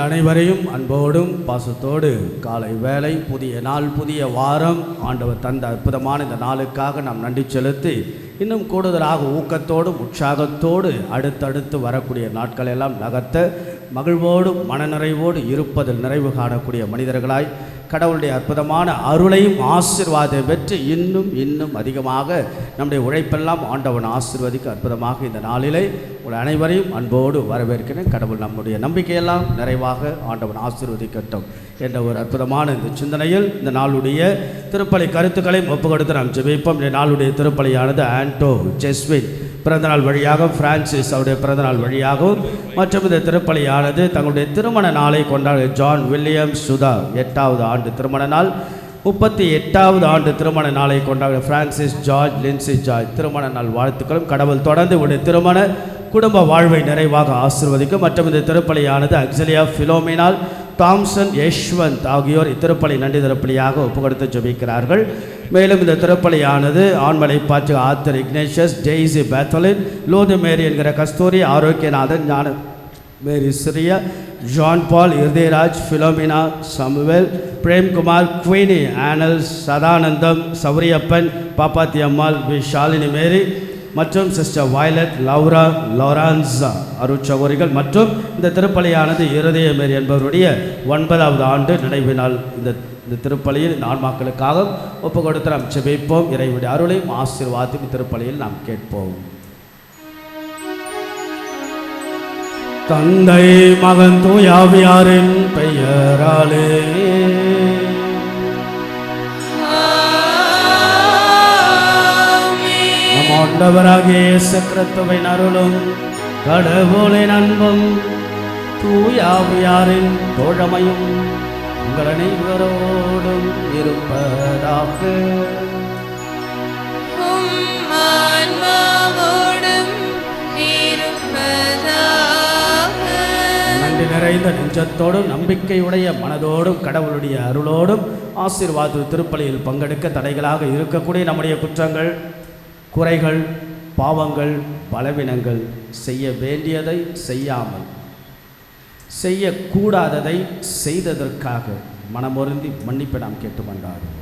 உங்கள் அனைவரையும் அன்போடும் பாசத்தோடு காலை வேளை, புதிய நாள், புதிய வாரம், ஆண்டவர் தந்த அற்புதமான இந்த நாளுக்காக நாம் நன்றி செலுத்தி இன்னும் கூடுதலாக ஊக்கத்தோடும் உற்சாகத்தோடு அடுத்தடுத்து வரக்கூடிய நாட்கள் எல்லாம் நகர்த்த மகிழ்வோடும் மனநிறைவோடு இருப்பதில் நிறைவு காணக்கூடிய மனிதர்களாய் கடவுளுடைய அற்புதமான அருளையும் ஆசீர்வாதத்தை பெற்று இன்னும் அதிகமாக நம்முடைய உழைப்பெல்லாம் ஆண்டவன் ஆசீர்வதிக்க அற்புதமாக இந்த நாளிலே உங்கள் அனைவரையும் அன்போடு வரவேற்கிறேன். கடவுள் நம்முடைய நம்பிக்கையெல்லாம் நிறைவாக ஆண்டவன் ஆசீர்வதிக்கட்டும் என்ற ஒரு அற்புதமான இந்த சிந்தனையில் இந்த நாளுடைய திருப்பலி கருத்துக்களை ஒப்புக்கொடுத்து நாம் ஜெபிப்போம். இந்த நாளுடைய திருப்பலியானது ஆண்டோ ஜெஸ்வின் பிறந்தநாள் வழியாக, பிரான்சிஸ் அவருடைய பிறந்தநாள் வழியாகவும், மற்றும் இந்த திருப்பலியானது தங்களுடைய திருமண நாளை கொண்டாட ஜான் வில்லியம் சுதா 8வது ஆண்டு திருமண நாள், 38வது ஆண்டு திருமண நாளை கொண்டாட பிரான்சிஸ் ஜார்ஜ் லின்சி ஜார்ஜ் திருமண நாள் வாழ்த்துக்களும். கடவுள் தொடர்ந்து உடைய திருமண குடும்ப வாழ்வை நிறைவாக ஆசீர்வதிக்கும். மற்றும் இந்த திருப்பலியானது அக்ஸலியா பிலோமினால் தாம்சன் யஷ்வந்த் ஆகியோர் இத்திருப்பலி நன்றி திருப்பலியாக ஒப்புக்கொடுத்து ஜெபிக்கிறார்கள். மேலும் இந்த திருப்பலியானது ஆண்மலை பாச்சு ஆத்தர் இக்னேஷியஸ், ஜெய்சி பேத்தலின், லூது மேரி என்கிற Kasturi, Arokianathan, Gnana Mary Siriya, John Paul, Irudayaraj, Philomena, Samuel, Premkumar, Queenie, ஆனல், சதானந்தம், சௌரியப்பன், பாப்பாத்தி அம்மாள், ஷாலினி மேரி மற்றும் சிஸ்டர் வயலட், லௌரா, லாரன்ஸா அருட்சகோரிகள். மற்றும் இந்த திருப்பலியானது இருதய மேரி என்பவருடைய 9வது ஆண்டு நினைவினால் இந்த திருப்பலியில் இந்த ஆன்மாக்களுக்காக ஒப்பு கொடுத்து நாம் ஜெபிப்போம். இறைவனுடைய அருளையும் ஆசீர்வாதத்தையும் திருப்பலியில் நாம் கேட்போம். தந்தை மகன் தூயாவியாரின் பெயராலே நம் ஆண்டவராகிய இயேசு கிறிஸ்துவின் அருளும் கடவுளின் அன்பும் தூயாவியாரின் தோழமையும் உங்கள் அனைவரோடும் இருப்பதாக. நன்றி நிறைந்த நெஞ்சத்தோடும் நம்பிக்கையுடைய மனதோடும் கடவுளுடைய அருளோடும் ஆசீர்வாத திருப்பலியில் பங்கெடுக்க தடைகளாக இருக்கக்கூடிய நம்முடைய குற்றங்கள், குறைகள், பாவங்கள், பலவீனங்கள், செய்ய வேண்டியதை செய்யாமல் செய்யக்கூடாததை செய்ததற்காக மனமொருந்தி மன்னிப்பை நாம் கேட்டு கொண்டாடுவோம்.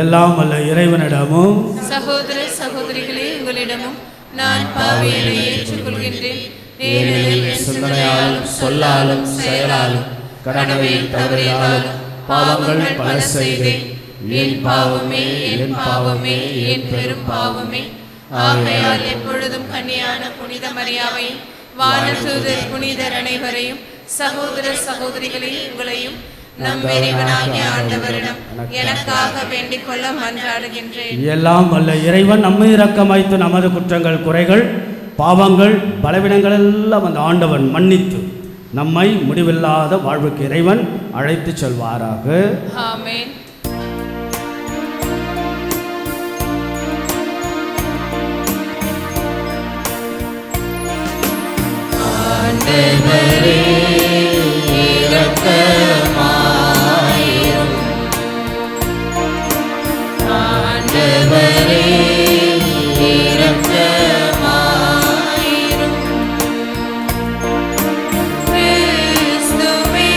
எல்லாம் வல்ல இறைவனிடமும் சகோதர சகோதரிகளே உங்களிடமும் நான் பாவியனை ஏற்றுக்கொள்கின்றேன். நேரில் சிந்தனையாலும் சொல்லாலும் செயலாலும் கடமையில் தவறினாலும் பாவங்கள் பல செய்தேன். என் பாவமே, என் பாவமே, என் பெரும் பாவமே. ஆகையால் எப்பொழுதும் கன்னியான புனித மரியாவையும் வானதூதர் புனிதர் அனைவரையும் சகோதர சகோதரிகளே உங்களையும் நம் இறைவனாகிய ஆண்டவரிடம் எனக்காக வேண்டிக் கொள்ள மன்றாடுகின்றேன். எல்லாம் வல்ல இறைவன் நம்மை இரக்கமாய்த்து நமது குற்றங்கள், குறைகள், பாவங்கள், பலவீனங்கள் எல்லாம் அந்த ஆண்டவன் மன்னித்து நம்மை முடிவில்லாத வாழ்வுக்கு இறைவன் அழைத்து செல்வாராக. ஆமென். ஆண்டவரே இரக்கமாயிரும். ஆண்டவரே இரக்கமாயிரும். கிறிஸ்துவே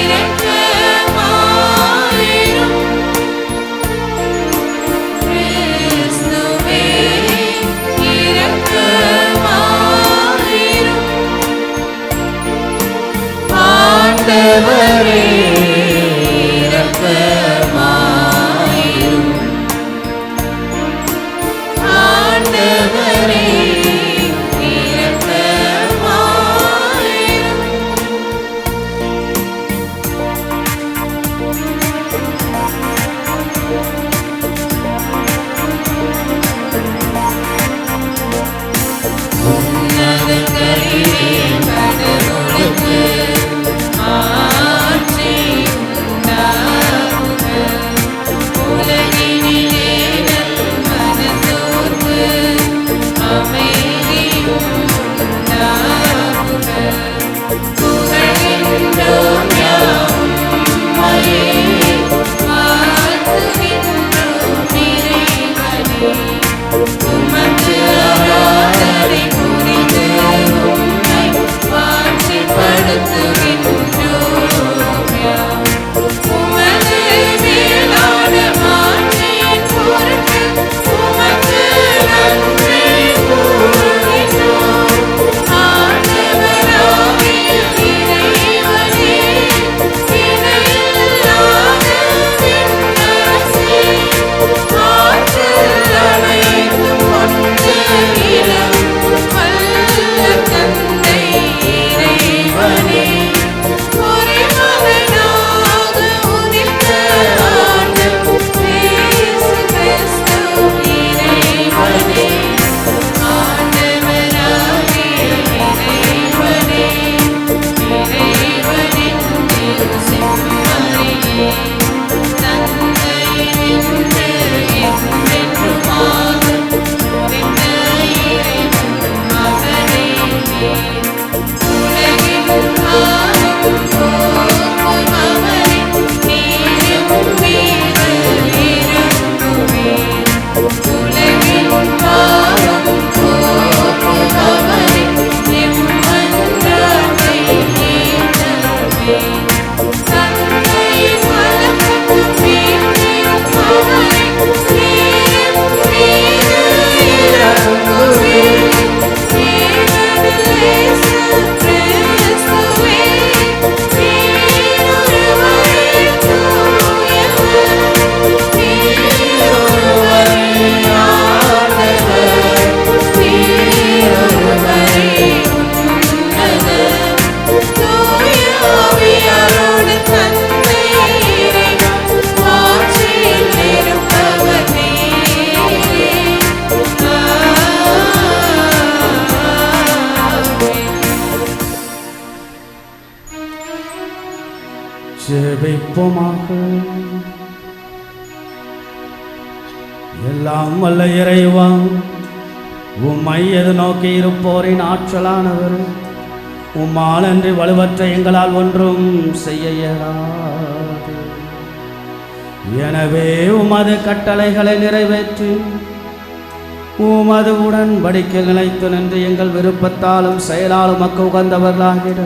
இரக்கமாயிரும். கிறிஸ்துவே இரக்கமாயிரும். ஆண்டவரே இரக்கமாயிரும். ஆண்டவரே இரக்கமாயிரும். உன்னதங்களிலே கடவுளுக்கு ஆட்சி தந்தை வலப்பக்கம் வீற்றிருப்பவரே, நீர் மீது இறங்குவே. நீரருளே கிறிஸ்துவே, நீரொருவரே தூயவர், நீரொருவரே ஆண்டவர், நீரொருவரே உன்னதர். தூய ஆவியாரோடு தந்தை இறைவன் ஆட்சியில் இருப்பவர் நீரே. ஜெபிப்போமாக. எல்லாம் வல்ல இறைவா, உம்மை எது நோக்கி இருப்போரின் ஆற்றலானவர், உம்மால் அன்றி வலுவற்ற எங்களால் ஒன்றும் செய்ய இயலாது. எனவே உமது கட்டளைகளை நிறைவேற்றி உமது உடன்படிக்கை நிலைத்து நின்று எங்கள் விருப்பத்தாலும் செயலாலும் மக்கு உகந்தவர்களாகிட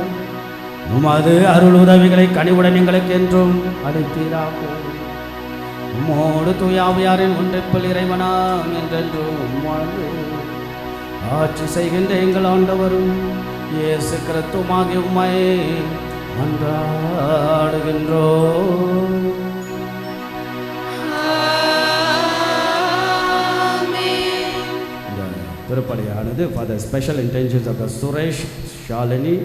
உமது அருள் உதவிகளை கனிவுடன் எங்களுக்கு என்றும் அளிப்பீராக. உம்மோடு தூயாவியாரின் ஒன்றிப்பில் இறைவனாம் என்றென்றும் வாழ்ந்து ஆட்சி செய்கின்ற எங்கள் ஆண்டவரும் இயேசு கிறிஸ்துவாகிய உம்மை மன்றாடுகின்றோம். இந்த திருப்பலியானது for the special intentions of the Suresh Shalini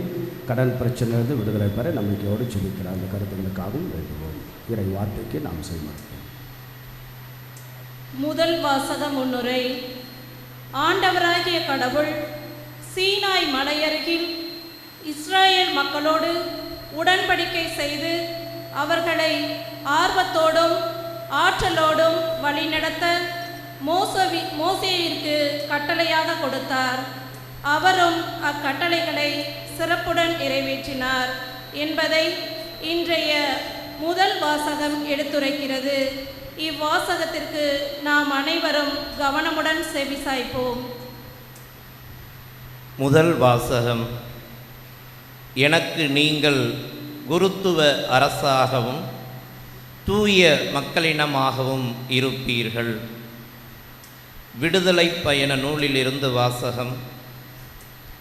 கடன் பிரச்சனையிலிருந்து விடுதலை பெற நம்பிக்கையோடு சொல்லிக்கிறார். அந்த கருத்துங்களுக்காகவும் வேண்டுவோம். இறை வார்த்தைக்கு நாம் செய்வோம். முதல் வாசக முன்னுரை. ஆண்டவராகிய கடவுள் சீனாய் மலையருகில் இஸ்ரேல் மக்களோடு உடன்படிக்கை செய்து அவர்களை ஆர்வத்தோடும் ஆற்றலோடும் வழிநடத்த மோசேயிற்கு கட்டளையாக கொடுத்தார். அவரும் அக்கட்டளைகளை சிறப்புடன் நிறைவேற்றினார் என்பதை இன்றைய முதல் வாசகம் எடுத்துரைக்கிறது. இவ்வாசகத்திற்கு நாம் அனைவரும் கவனமுடன் செவிசாய்ப்போம். முதல் வாசகம். எனக்கு நீங்கள் குருத்துவ அரசாகவும் தூய மக்களினமாகவும் இருப்பீர்கள். விடுதலை பயண நூலிலிருந்து வாசகம்.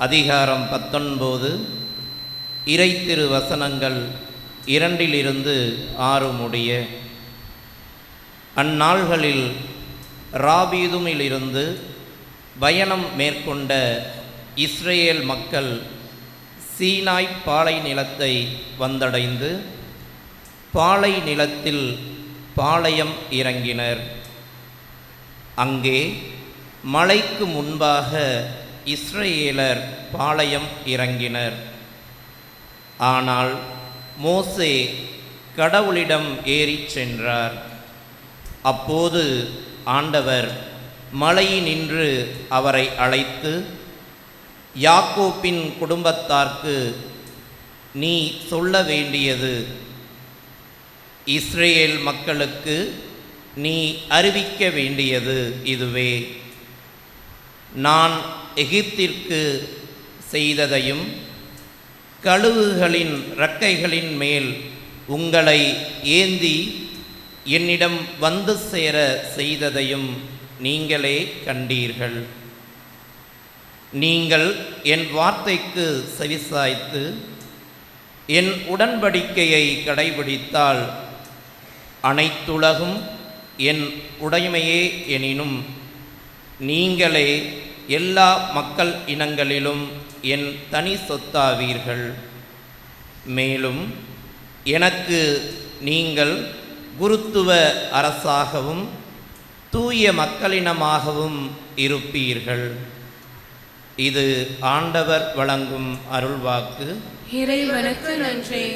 அதிகாரம் 19 இறை திரு வசனங்கள் 2-6 முடிய. அந்நாள்களில் ராபீதுமிலிருந்து பயணம் மேற்கொண்ட இஸ்ரேல் மக்கள் சீனாய் பாலை நிலத்தை வந்தடைந்து பாலை நிலத்தில் பாளையம் இறங்கினர். அங்கே மலைக்கு முன்பாக இஸ்ரேலர் பாளையம் இறங்கினர். ஆனால் மோசே கடவுளிடம் ஏறிச் சென்றார். அப்போது ஆண்டவர் மலையினின்று அவரை அழைத்து, யாக்கோப்பின் குடும்பத்தார்க்கு நீ சொல்ல வேண்டியது, இஸ்ரேல் மக்களுக்கு நீ அறிவிக்க வேண்டியது இதுவே. நான் எகிப்திற்கு செய்ததையும் கழுகுகளின் இறக்கைகளின் மேல் உங்களை ஏந்தி என்னிடம் வந்து சேர செய்ததையும் நீங்களே கண்டீர்கள். நீங்கள் என் வார்த்தைக்கு செவிசாய்த்து என் உடன்படிக்கையை கடைபிடித்தால் அனைத்துலகும் என் உடைமையே எனினும் நீங்களே எல்லா மக்கள் இனங்களிலும் என் தனி சொத்தாவீர்கள். மேலும் எனக்கு நீங்கள் குருத்துவ அரசாகவும் தூய மக்களினமாகவும் இருப்பீர்கள். இது ஆண்டவர் வழங்கும் அருள்வாக்கு. இறைவனுக்கு நன்றி.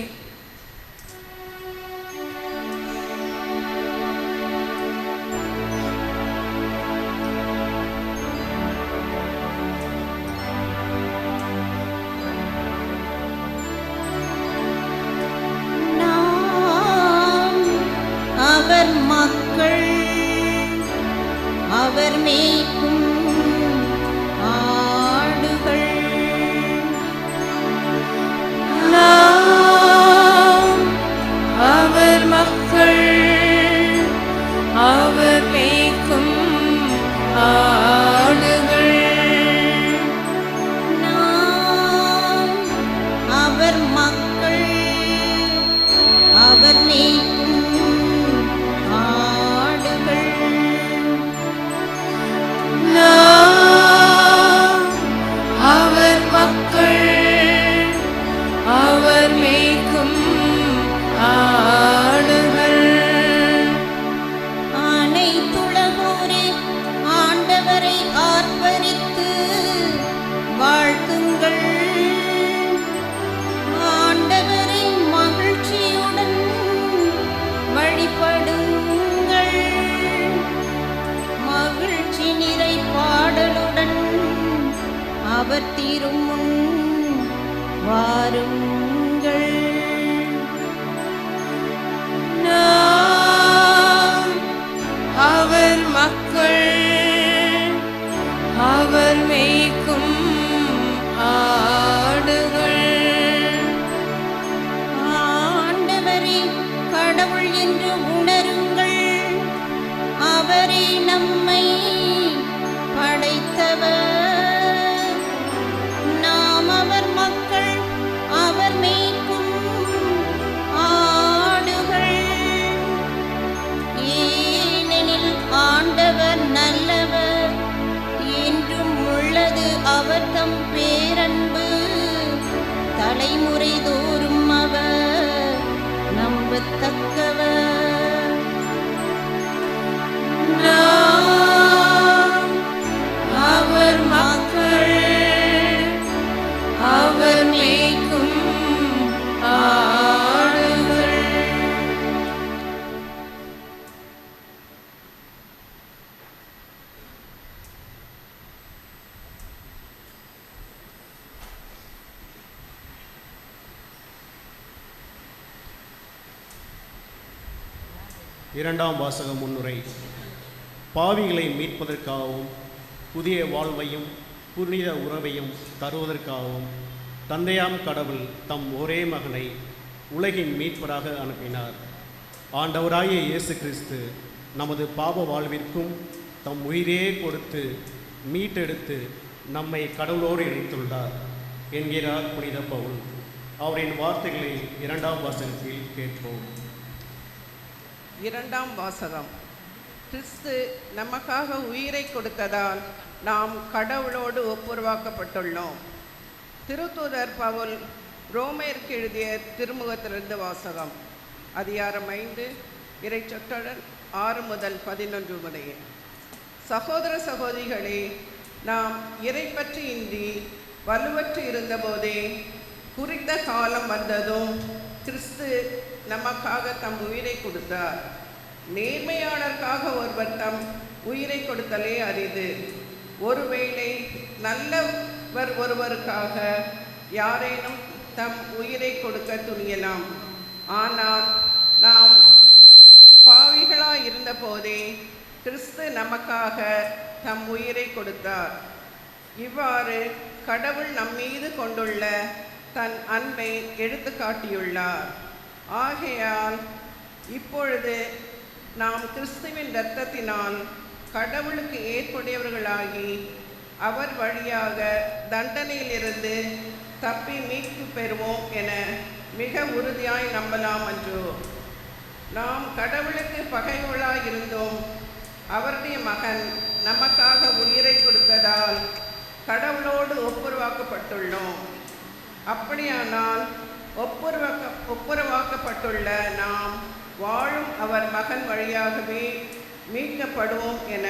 அவர் மக்கள், அவர் மேய்க்கும் ஆடுகள். நாம் ஒரே கடவுள் என்று உணருங்கள். அவரே நம்மை படைத்தவர். நாம் அவர் மக்கள், அவர் மேய்க்கும் ஆடுகள். ஏனெனில் ஆண்டவர் நல்லவர், என்றும் உள்ளது அவர் தம் பேரன்பு. தலைமுறை தோறும் அவர் நம்பத்தக்கவர். நாம் அவர் மக்கள், அவர் மேய்க்கும் ஆடுகள். இரண்டாம் வாசக முன்னுரை. பாவிகளை மீட்பதற்காகவும் புதிய வாழ்வையும் புனித உறவையும் தருவதற்காகவும் தந்தையாம் கடவுள் தம் ஒரே மகனை உலகின் மீட்பராக அனுப்பினார். ஆண்டவராகிய இயேசு கிறிஸ்து நமது பாவ வாழ்விற்கும் தம் உயிரே கொடுத்து மீட்டெடுத்து நம்மை கடவுளோடு இணைத்துள்ளார் என்கிறார் புனித பவுல். அவரின் வார்த்தைகளை இரண்டாம் வாசகத்தில் கேட்போம். இரண்டாம் வாசகம். கிறிஸ்து நமக்காக உயிரை கொடுத்ததால் நாம் கடவுளோடு ஒப்புரவாக்கப்பட்டுள்ளோம். திருத்தூதர் பவுல் ரோமேற்கு எழுதிய திருமுகத்திலிருந்து வாசகம். அதிகாரம் 5 இறைச்சொற்றொடர் 6 முதல் 11 முடிய. சகோதர சகோதரிகளே, நாம் இறைப்பற்று இன்றி வலுவற்று இருந்தபோதே குறித்த காலம் வந்ததும் கிறிஸ்து நமக்காக தம் உயிரை கொடுத்தார். நேர்மையாளருக்காக ஒருவர் தம் உயிரை கொடுத்தலே அரிது. ஒருவேளை நல்லவர் ஒருவருக்காக யாரேனும் தம் உயிரை கொடுக்க துணியலாம். ஆனால் நாம் பாவிகளாய் இருந்தபோதே கிறிஸ்து நமக்காக தம் உயிரை கொடுத்தார். இவ்வாறு கடவுள் நம்மீது கொண்டுள்ள தன் அன்பை எடுத்து காட்டியுள்ளார். ஆகையால் இப்பொழுது நாம் கிறிஸ்துவின் இரத்தத்தினால் கடவுளுக்கு ஏற்புடையவர்களாகி அவர் வழியாக தண்டனையிலிருந்து தப்பி மீட்பு பெறுவோம் என மிக உறுதியாய் நம்பலாம் அன்றோ. நாம் கடவுளுக்கு பகைவர்களாய் இருந்தோம். அவருடைய மகன் நமக்காக உயிரை கொடுத்ததால் கடவுளோடு ஒப்புரவாக்கப்பட்டுள்ளோம். அப்படியானால் ஒப்புரவாக்கப்பட்டுள்ள நாம் வாழும் அவர் மகன் வழியாகவே மீட்கப்படுவோம் என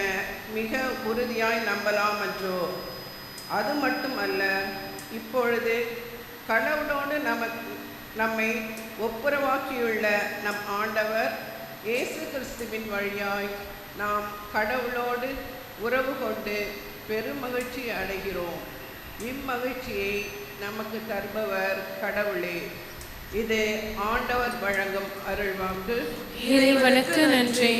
மிக உறுதியாய் நம்பலாம் அன்றோ. அது மட்டுமல்ல, இப்பொழுது கடவுளோடு நம்மை ஒப்புரவாக்கியுள்ள நம் ஆண்டவர் இயேசு கிறிஸ்துவின் வழியாய் நாம் கடவுளோடு உறவு கொண்டு பெருமகிழ்ச்சி அடைகிறோம். இம்மகிழ்ச்சியை நமக்கு தருபவர் கடவுளே. இது ஆண்டவர் வழங்கும் அருள்வாக்கு. இறைவனுக்கு நன்றி.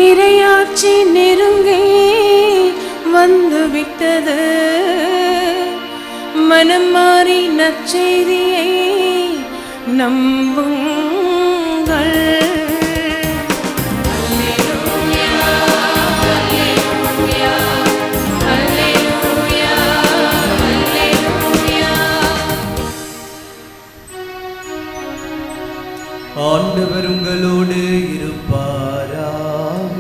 இறையாட்சி நெருங்கி வந்துவிட்டது. மனம் மாறி நற்செய்தியை நம்புங்கள். ஆண்டவர் உங்களோடு இருப்பாராக.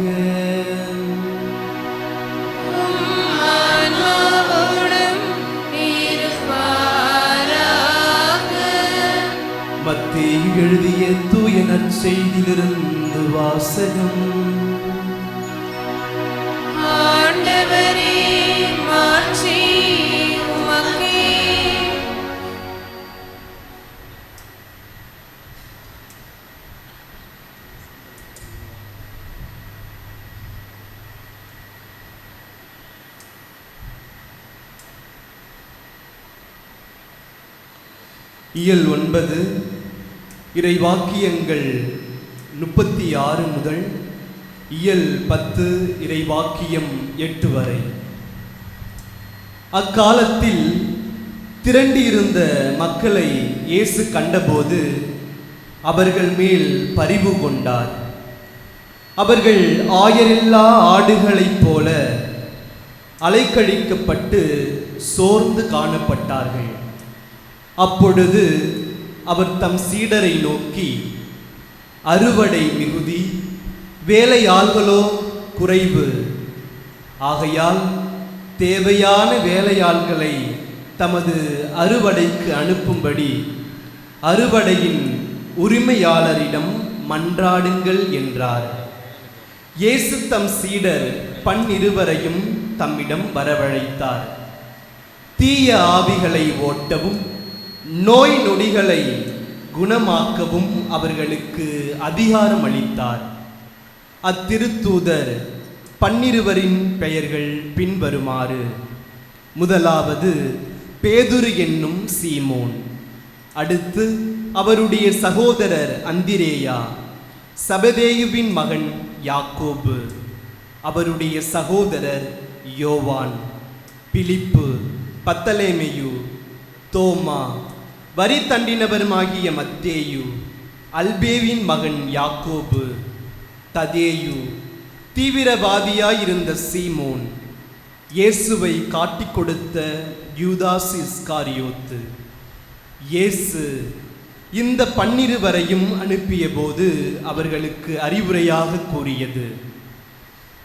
நற்செய்தியிலிருந்து வாசகம். ஆண்டவரே மாட்சி உமக்கே. இயல் 9 இறைவாக்கியங்கள் 36 முதல் இயல் 10 இறைவாக்கியம் 8 வரை. அக்காலத்தில் திரண்டிருந்த மக்களை இயேசு கண்டபோது அவர்கள் மேல் பரிவு கொண்டார். அவர்கள் ஆயரில்லா ஆடுகளைப் போல அலைக்கழிக்கப்பட்டு சோர்ந்து காணப்பட்டார்கள். அப்பொழுது அவர் தம் சீடரை நோக்கி, அறுவடை மிகுதி, வேலையாள்களோ குறைவு. ஆகையால் தேவையான வேலையாள்களை தமது அறுவடைக்கு அனுப்பும்படி அறுவடையின் உரிமையாளரிடம் மன்றாடுங்கள் என்றார். இயேசு தம் சீடர் 12 தம்மிடம் வரவழைத்தார். தீய ஆவிகளை ஓட்டவும் நோய் நொடிகளை குணமாக்கவும் அவர்களுக்கு அதிகாரம் அளித்தார். அத்திருத்தூதர் 12 பெயர்கள் பின்வருமாறு. முதலாவது பேதுரு என்னும் சீமோன், அடுத்து அவருடைய சகோதரர் அந்திரேயா, சபதேயுவின் மகன் யாக்கோபு, அவருடைய சகோதரர் யோவான், பிலிப்பு, பத்தலேமெயு, தோமா, வரி தண்டினவருமாகிய மத்தேயு, அல்பேவின் மகன் யாக்கோபு, ததேயு, தீவிரவாதியாயிருந்த சீமோன், இயேசுவை காட்டிக் கொடுத்த யூதாஸ் இஸ்காரியோத்து. இயேசு இந்த 12 அனுப்பிய போது அவர்களுக்கு அறிவுரையாக கூறியது,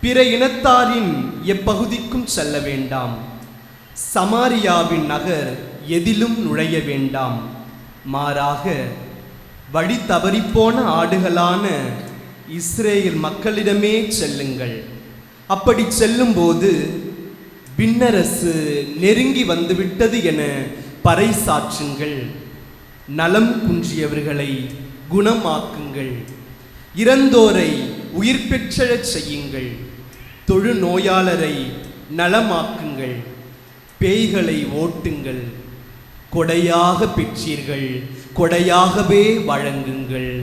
பிற இனத்தாரின் எப்பகுதிக்கும் செல்ல வேண்டாம், சமாரியாவின் நகர் எதிலும் நுழைய வேண்டாம், மாறாக வழி தவறிப்போன ஆடுகளான இஸ்ரேல் மக்களிடமே செல்லுங்கள். அப்படி செல்லும்போது விண்ணரசு நெருங்கி வந்துவிட்டது என பறைசாற்றுங்கள். நலம் குன்றியவர்களை குணமாக்குங்கள், இறந்தோரை உயிர் பெற்றச் செய்யுங்கள், தொழு நோயாளரை நலமாக்குங்கள், பேய்களை ஓட்டுங்கள். கொடையாக பெற்றீர்கள், கொடையாகவே வழங்குங்கள்.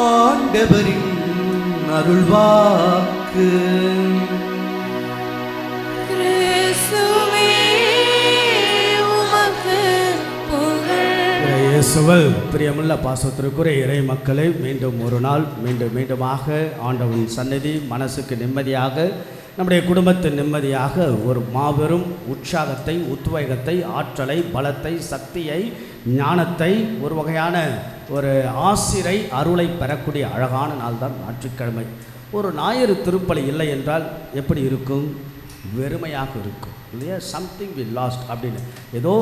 ஆண்டவரின் அருள்வாக்கு. கிறிஸ்துவே உமக்கு புகழ். இயேசுவில் பிரியமுள்ள பாசத்திற்குரிய இறை மக்களை மீண்டும் ஒரு நாள் மீண்டுமாக ஆண்டவரின் சந்நிதி மனசுக்கு நிம்மதியாக, நம்முடைய குடும்பத்தின் நிம்மதியாக ஒரு மாபெரும் உற்சாகத்தை, உத்வேகத்தை, ஆற்றலை, பலத்தை, சக்தியை, ஞானத்தை, ஒரு வகையான ஒரு ஆசிரை அருளை பெறக்கூடிய அழகான நாள் தான் ஞாயிற்றுக்கிழமை. ஒரு ஞாயிறு திருப்பலி இல்லை என்றால் எப்படி இருக்கும்? வெறுமையாக இருக்கும் இல்லையா? சம்திங் வி லாஸ்ட் அப்படின்னு, ஏதோ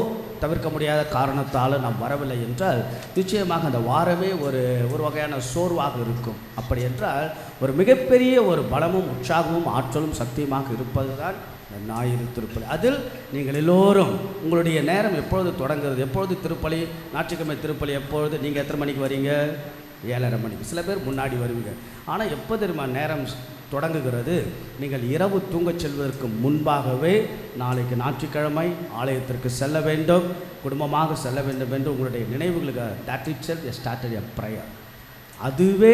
தவிர்க்க முடியாத காரணத்தால் நாம் வரவில்லை என்றால் நிச்சயமாக அந்த வாரமே ஒரு வகையான சோர்வாக இருக்கும். அப்படி என்றால் ஒரு மிகப்பெரிய ஒரு பலமும் உற்சாகமும் ஆற்றலும் சக்தியுமாக இருப்பது தான் இந்த ஞாயிறு திருப்பலி. அதில் நீங்கள் எல்லோரும் உங்களுடைய நேரம் எப்பொழுது தொடங்குறது? எப்பொழுது திருப்பலி? ஞாயிற்றுக்கிழமை திருப்பலி எப்பொழுது? நீங்கள் எத்தனை மணிக்கு வரீங்க? 7:30 மணிக்கு. சில பேர் முன்னாடி வருவீங்க. ஆனால் எப்போ தெரியுமா நேரம் தொடங்குகிறது? நீங்கள் இரவு தூங்கச் செல்வதற்கு முன்பாகவே நாளைக்கு ஞாயிற்றுக்கிழமை ஆலயத்திற்கு செல்ல வேண்டும், குடும்பமாக செல்ல வேண்டும் என்று உங்களுடைய நினைவுகளுக்கு that itself started a prayer. அதுவே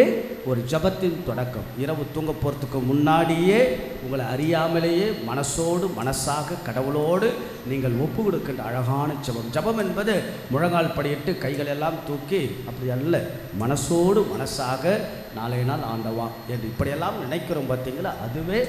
ஒரு ஜபத்தின் தொடக்கம். இரவு தூங்க போகிறதுக்கு முன்னாடியே உங்களை அறியாமலேயே மனசோடு மனசாக கடவுளோடு நீங்கள் ஒப்பு கொடுக்கின்ற அழகான ஜபம். ஜபம் என்பது முழங்கால் படியிட்டு கைகள் எல்லாம் தூக்கி அப்படி அல்ல, மனசோடு மனசாக நாளைய நாள் ஆண்டவா என்று இப்படியெல்லாம் நினைக்கிறோம் பார்த்தீங்களா, அதுவே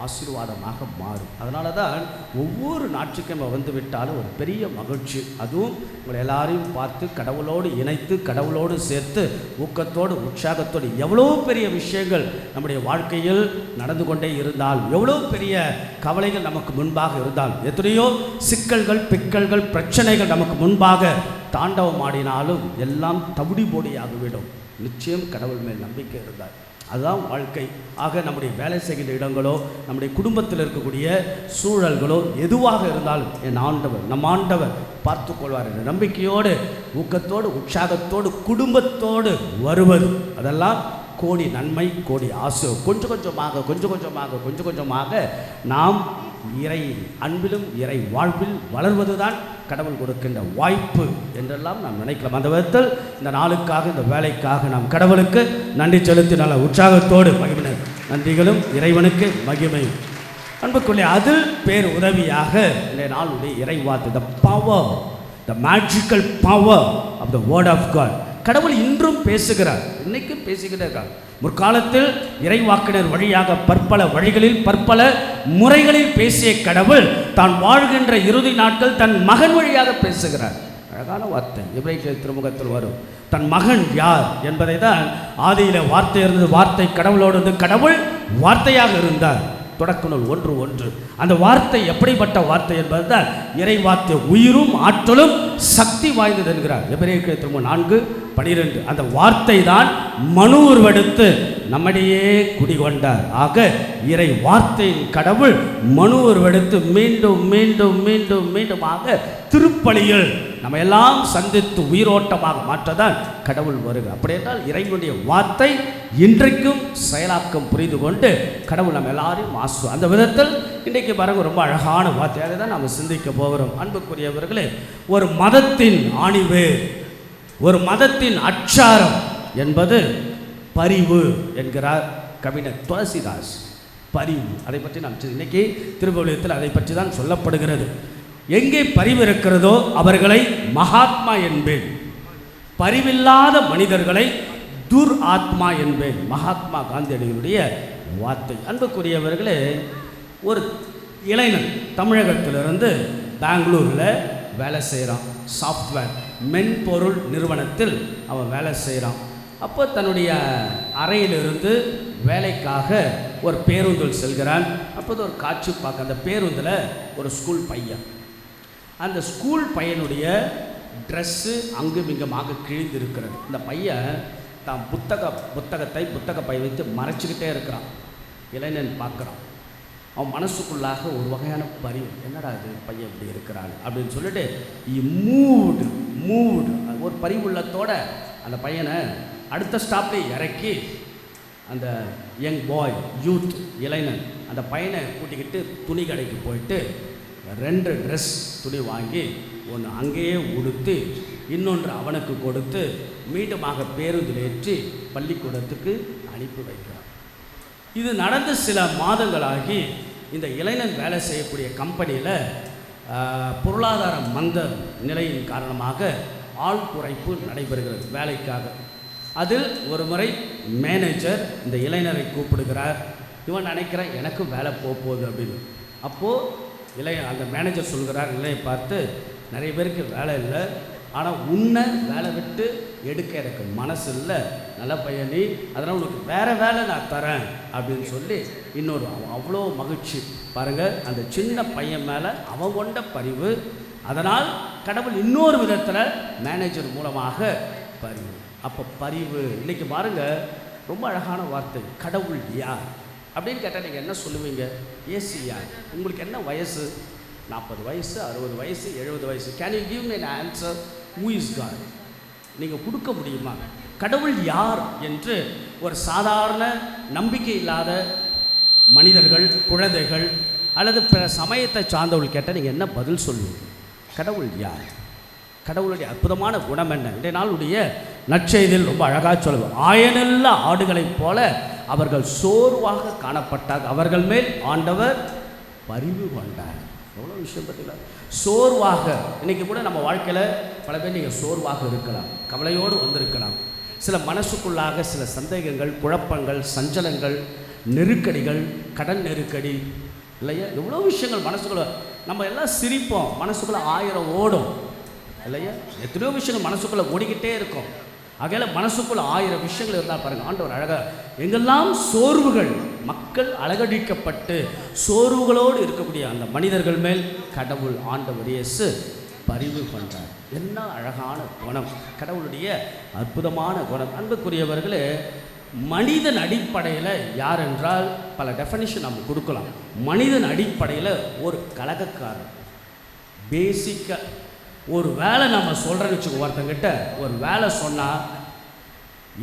ஆசீர்வாதமாக மாறும். அதனால தான் ஒவ்வொரு ஞாயிற்றுக்கிழமை வந்து விட்டாலும் ஒரு பெரிய மகிழ்ச்சி. அதுவும் உங்களை எல்லாரையும் பார்த்து கடவுளோடு இணைத்து கடவுளோடு சேர்த்து ஊக்கத்தோடு உற்சாகத்தோடு எவ்வளோ பெரிய விஷயங்கள் நம்முடைய வாழ்க்கையில் நடந்து கொண்டே இருந்தால், எவ்வளோ பெரிய கவலைகள் நமக்கு முன்பாக இருந்தால், எத்தனையோ சிக்கல்கள், பிக்கல்கள், பிரச்சனைகள் நமக்கு முன்பாக தாண்டவம் ஆடினாலும் எல்லாம் தவிடி போடியாகிவிடும். நிச்சயம் கடவுள் மேல் நம்பிக்கை இருந்தார். அதுதான் வாழ்க்கை. ஆக நம்முடைய வேலை செய்கின்ற இடங்களோ, நம்முடைய குடும்பத்தில் இருக்கக்கூடிய சூழல்களோ எதுவாக இருந்தாலும் என் ஆண்டவர், நம் ஆண்டவர் பார்த்து கொள்வார் என்ற நம்பிக்கையோடு, ஊக்கத்தோடு, உற்சாகத்தோடு, குடும்பத்தோடு வருவது, அதெல்லாம் கோடி நன்மை, கோடி ஆசை. கொஞ்சம் கொஞ்சமாக நாம் இறை அன்பிலும் இறை வாழ்வில் வளர்வதுதான் கடவுள் கொடுக்கின்ற வாய்ப்பு என்றெல்லாம் நாம் நினைக்கலாம். அந்த விதத்தில் இந்த நாளுக்காக, இந்த வேலைக்காக நாம் கடவுளுக்கு நன்றி செலுத்தி நல்ல உற்சாகத்தோடு மகிமை நன்றிகளும் இறைவனுக்கு மகிமை. அன்புக்குள்ளே அதில் பேர் உதவியாக இந்த நாளுடைய இறை வார்த்தை, the power, the magical power of the word of God. கடவுள் இன்றும் பேசுகிறார், இன்னைக்கும் பேசிக்கிட்டே இருக்கார். முற்காலத்தில் இறைவாக்கினர் வழியாக பற்பல வழிகளில், பற்பல முறைகளில் பேசிய கடவுள் தான் வாழ்கின்ற இறுதி நாட்கள் தன் மகன் வழியாக பேசுகிறார். அழகான வார்த்தை எபிரேய திருமுகத்தில் வரும். தன் மகன் யார் என்பதை தான் ஆதியில வார்த்தை இருந்தது, வார்த்தை கடவுளோடு இருந்து, கடவுள் வார்த்தையாக இருந்தார். தொடக்க நூல் 1:1. அந்த வார்த்தை எப்படிப்பட்ட வார்த்தை என்பதுதான் இறை வார்த்தை, உயிரும் ஆற்றலும் சக்தி வாய்ந்தது என்கிறார் எபிரேய திருமுகம் 4:12. அந்த வார்த்தை தான் மனு உருவெடுத்து நம்மிடையே குடிகொண்டார். ஆக இறை வார்த்தையின் கடவுள் மனு உருவெடுத்து மீண்டும் மீண்டும் மீண்டும் மீண்டுமாக திருப்பலியில் நம்ம எல்லாம் சந்தித்து உயிரோட்டமாக மாற்றதான் கடவுள் வருக. அப்படி என்றால் இறைவனுடைய வார்த்தை இன்றைக்கும் செயலாக்கம் புரிந்து கொண்டு கடவுள் நம்ம எல்லாரையும் அந்த விதத்தில் இன்றைக்கு பாருங்க ரொம்ப அழகான வார்த்தை, அதை தான் நாம் சிந்திக்க போகிறோம். அன்புக்குரியவர்களே, ஒரு மதத்தின் ஆணிவேர், ஒரு மதத்தின் அச்சாரம் என்பது பரிவு என்கிறார் கவிஞர் துளசிதாஸ். பரிவு, அதை பற்றி நாம் இன்னைக்கு திருவள்ளுவத்தில் அதை பற்றி தான் சொல்லப்படுகிறது. எங்கே பரிவு இருக்கிறதோ அவர்களை மகாத்மா என்பேன், பரிவில்லாத மனிதர்களை துர் ஆத்மா என்பேன். மகாத்மா காந்தியடிகளுடைய வார்த்தை. அன்புக்குரியவர்களே, ஒரு இளைஞன் தமிழகத்திலிருந்து பெங்களூரில் வேலை செய்கிறான். சாஃப்ட்வேர் மென்பொருள் நிறுவனத்தில் அவன் வேலை செய்கிறான். அப்போ தன்னுடைய அறையிலிருந்து வேலைக்காக ஒரு பேருந்தில் செல்கிறான். அப்போது ஒரு காட்சி பார்க்க, அந்த பேருந்தில் ஒரு ஸ்கூல் பையன், அந்த ஸ்கூல் பையனுடைய ட்ரெஸ்ஸு அங்குமிங்குமாக கிழிந்திருக்கிறது. இந்த பையன் தான் புத்தக பை வைத்து மறைச்சிக்கிட்டே இருக்கிறான். இளைஞன் பார்க்குறான். அவன் மனசுக்குள்ளாக ஒரு வகையான பரிவு, என்னடா இது பையன் இப்படி இருக்கிறான் அப்படின்னு சொல்லிட்டு மூவ்டு ஒரு பரிவுள்ளத்தோட அந்த பையனை அடுத்த ஸ்டாப்லேயே இறக்கி, அந்த யங் பாய், யூத் இளைஞன் அந்த பையனை கூட்டிக்கிட்டு துணி கடைக்கு போயிட்டு 2 ட்ரெஸ் துணி வாங்கி ஒன்று அங்கேயே உடுத்து இன்னொன்று அவனுக்கு கொடுத்து மீண்டுமாக பேருந்தில் ஏற்றி பள்ளிக்கூடத்துக்கு அனுப்பி வைக்கிறான். இது நடந்து சில மாதங்களாகி இந்த இளைஞன் வேலை செய்யக்கூடிய கம்பெனியில் பொருளாதார மந்த நிலையின் காரணமாக ஆள் குறைப்பு நடைபெறுகிறது வேலைக்காக. அதில் ஒரு முறை மேனேஜர் இந்த இளைஞரை கூப்பிடுகிறார். இவன் நினைக்கிறான் எனக்கும் வேலை போகுது அப்படின்னு. அப்போது அந்த மேனேஜர் சொல்கிறார், இளையை பார்த்து, நிறைய பேருக்கு வேலை இல்லை, ஆனால் உன்னை வேலை விட்டு எடுக்க எனக்கு மனசு இல்லை, நல்ல பையன் நீ, அதனால் உனக்கு வேறு வேலை நான் தரேன் அப்படின்னு சொல்லி இன்னொரு அவ்வளோ மகிழ்ச்சி பாருங்கள். அந்த சின்ன பையன் மேலே அவன் கொண்ட பரிவு, அதனால் கடவுள் இன்னொரு விதத்தில் மேனேஜர் மூலமாக பரிவு. அப்போ பரிவு இன்றைக்கி பாருங்கள், ரொம்ப அழகான வார்த்தை. கடவுள் யார் அப்படின்னு கேட்டால் நீங்கள் என்ன சொல்லுவீங்க? இயேசு யார்? உங்களுக்கு என்ன வயசு? 40 வயசு, 60 வயசு, 70 வயசு. Can you give me an answer? Who is God? நீங்கள் கொடுக்க முடியுமா? கடவுள் யார் என்று ஒரு சாதாரண நம்பிக்கை இல்லாத மனிதர்கள், குழந்தைகள் அல்லது பிற சமயத்தை சார்ந்தவர்கள் கேட்டால் நீங்கள் என்ன பதில் சொல்லுவீங்க? கடவுள் யார்? கடவுளுடைய அற்புதமான குணம் என்ன? இன்றைய நாளுடைய நற்செய்தியில் ரொம்ப அழகாக சொல்லுவோம். ஆயனில்ல ஆடுகளைப் போல அவர்கள் சோர்வாக காணப்பட்டார், அவர்கள் மேல் ஆண்டவர் பரிவு கொண்டார். எவ்வளோ விஷயம் பார்த்தீங்களா? சோர்வாக. இன்றைக்கி கூட நம்ம வாழ்க்கையில் பல பேர் நீங்கள் சோர்வாக இருக்கலாம், கவலையோடு வந்திருக்கலாம். சில மனசுக்குள்ளாக சில சந்தேகங்கள், குழப்பங்கள், சஞ்சலங்கள், நெருக்கடிகள், கடன் நெருக்கடி இல்லையா, எவ்வளோ விஷயங்கள் மனசுக்குள்ள. நம்ம எல்லாம் சிரிப்போம், மனசுக்குள்ளே 1000 ஓடும் இல்லையா, எத்தனையோ விஷயங்கள் மனசுக்குள்ளே ஓடிக்கிட்டே இருக்கும். ஆகையால மனசுக்குள்ள 1000 விஷயங்கள் இருந்தால் பாருங்கள், ஆண்டவர் அழகாக எங்கெல்லாம் சோர்வுகள், மக்கள் அழகடிக்கப்பட்டு சோர்வுகளோடு இருக்கக்கூடிய அந்த மனிதர்கள் மேல் கடவுள் ஆண்டவர் இயேசு பரிவு கொண்டார். என்ன அழகான குணம், கடவுளுடைய அற்புதமான குணம். அன்புக்குரியவர்களே, மனிதன் அடிப்படையில் யார் என்றால் பல டெஃபனிஷன் நம்ம கொடுக்கலாம். மனிதன் அடிப்படையில் ஒரு கலகக்காரர். பேசிக்காக ஒரு வேலை நம்ம சொல்கிறேன்னு வச்சுக்கோ, ஒருத்தங்கிட்ட ஒரு வேலை சொன்னால்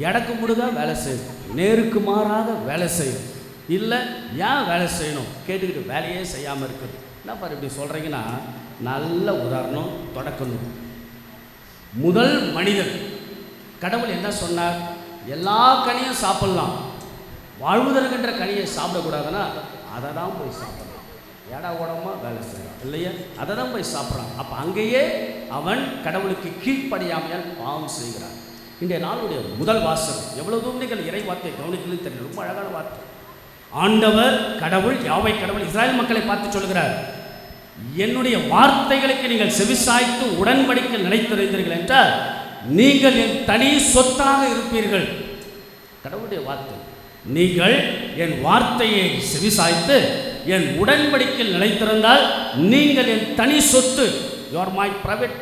எடக்கு முடுதாக வேலை செய்யும், நேருக்கு மாறாக வேலை செய்யும். இல்லை ஏன் வேலை செய்யணும் கேட்டுக்கிட்டு வேலையே செய்யாமல் இருக்குது. என்ன பாரு இப்படி சொல்கிறீங்கன்னா, நல்ல உதாரணம் தொடக்கணும். முதல் மனிதன் கடவுள் என்ன சொன்னார்? எல்லா கனியும் சாப்பிட்லாம், வாழ்வுதற்கின்ற கனியை சாப்பிடக்கூடாதுன்னா அதை தான் போய் சாப்பிட்றான். ஏடா உடம்பா வேலை செய்யலாம் இல்லையா, அதை தான் போய் சாப்பிட்றான். அப்போ அங்கேயே அவன் கடவுளுக்கு கீழ்ப்படியாமையால் பாவம் செய்கிறான். இன்றைய நாளுடைய முதல் வாசகம் எவ்வளோ தூரம் நீங்கள் இறை வார்த்தையை கவனிக்கலன்னு தெரியல, ரொம்ப அழகான வார்த்தை. ஆண்டவர் கடவுள் யாவை கடவுள் இஸ்ராயல் மக்களை பார்த்து சொல்கிறார், என்னுடைய வார்த்தைகளுக்கு நீங்கள் செவிசாய்த்து உடன்படிக்கை நிலைத்திருந்தீர்கள் என்றால் நீங்கள் என் தனி சொத்தாக இருப்பீர்கள். கடவுளுடைய வார்த்தை, நீங்கள் என் வார்த்தையை செவிசாய்த்து என் உடன்படிக்கையில் நிலைத்திருந்தால் நீங்கள் என் தனி சொத்து. You are my private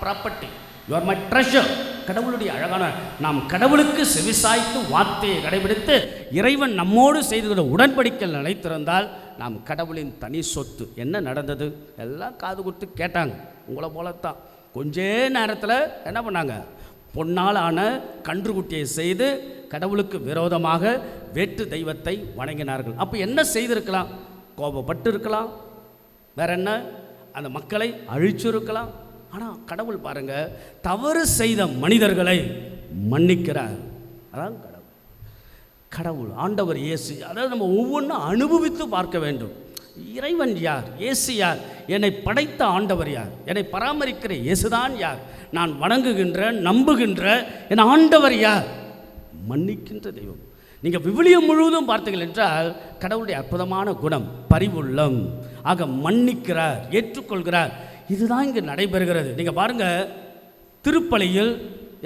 property, you are my treasure. கடவுளுடைய அழகான, நாம் கடவுளுக்கு செவிசாய்த்து வார்த்தையை கடைபிடித்து இறைவன் நம்மோடு செய்துகிற உடன்படிக்கையில் நிலைத்திருந்தால் நாம் கடவுளின் தனி சொத்து. என்ன நடந்தது? எல்லாம் காது கொடுத்து கேட்டாங்க. உங்களை போலத்தான் கொஞ்சே நேரத்தில் என்ன பண்ணாங்க? பொன்னால் ஆன கன்றுக்குட்டியை செய்து கடவுளுக்கு விரோதமாக வேற்று தெய்வத்தை வணங்கினார்கள். அப்போ என்ன செய்திருக்கலாம்? கோபப்பட்டு இருக்கலாம், வேற என்ன, அந்த மக்களை அழிச்சிருக்கலாம். ஆனால் கடவுள் பாருங்க, தவறு செய்த மனிதர்களை மன்னிக்கிறார். அதான் கடவுள். கடவுள் ஆண்டவர் இயேசு. அதாவது நம்ம ஒவ்வொன்றும் அனுபவித்து பார்க்க வேண்டும். இறைவன் யார்? இயேசு யார்? என்னை படைத்த ஆண்டவர் யார்? என்னை பராமரிக்கிற இயேசுதான் யார்? நான் வணங்குகின்ற நம்புகின்ற என் ஆண்டவர் யார்? மன்னிக்கின்ற தெய்வம். நீங்கள் விவிலியம் முழுவதும் பார்த்தீர்கள் என்றால் கடவுளுடைய அற்புதமான குணம் பரிவுள்ளம். ஆக மன்னிக்கிறார், ஏற்றுக்கொள்கிறார். இதுதான் இங்கு நடைபெறுகிறது. நீங்கள் பாருங்கள், திருப்பலியில்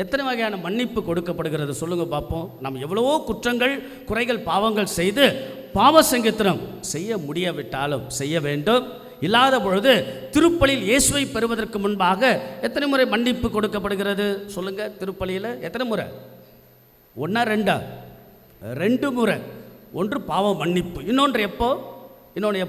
எத்தனை வகையான மன்னிப்பு கொடுக்கப்படுகிறது சொல்லுங்கள் பார்ப்போம். நம்ம எவ்வளவோ குற்றங்கள், குறைகள், பாவங்கள் செய்து பாவ சங்கீர்த்தனம் செய்ய முடியாவிட்டாலும் செய்ய வேண்டும். இல்லாத பொழுது திருப்பலியில் இயேசுவை பெறுவதற்கு முன்பாக எத்தனை முறை மன்னிப்பு கொடுக்கப்படுகிறது சொல்லுங்கள்? திருப்பலியில் எத்தனை முறை? ஒன்றா ரெண்டா? 2 முறை. ஒன்று பாவ மன்னிப்பு, இன்னொன்று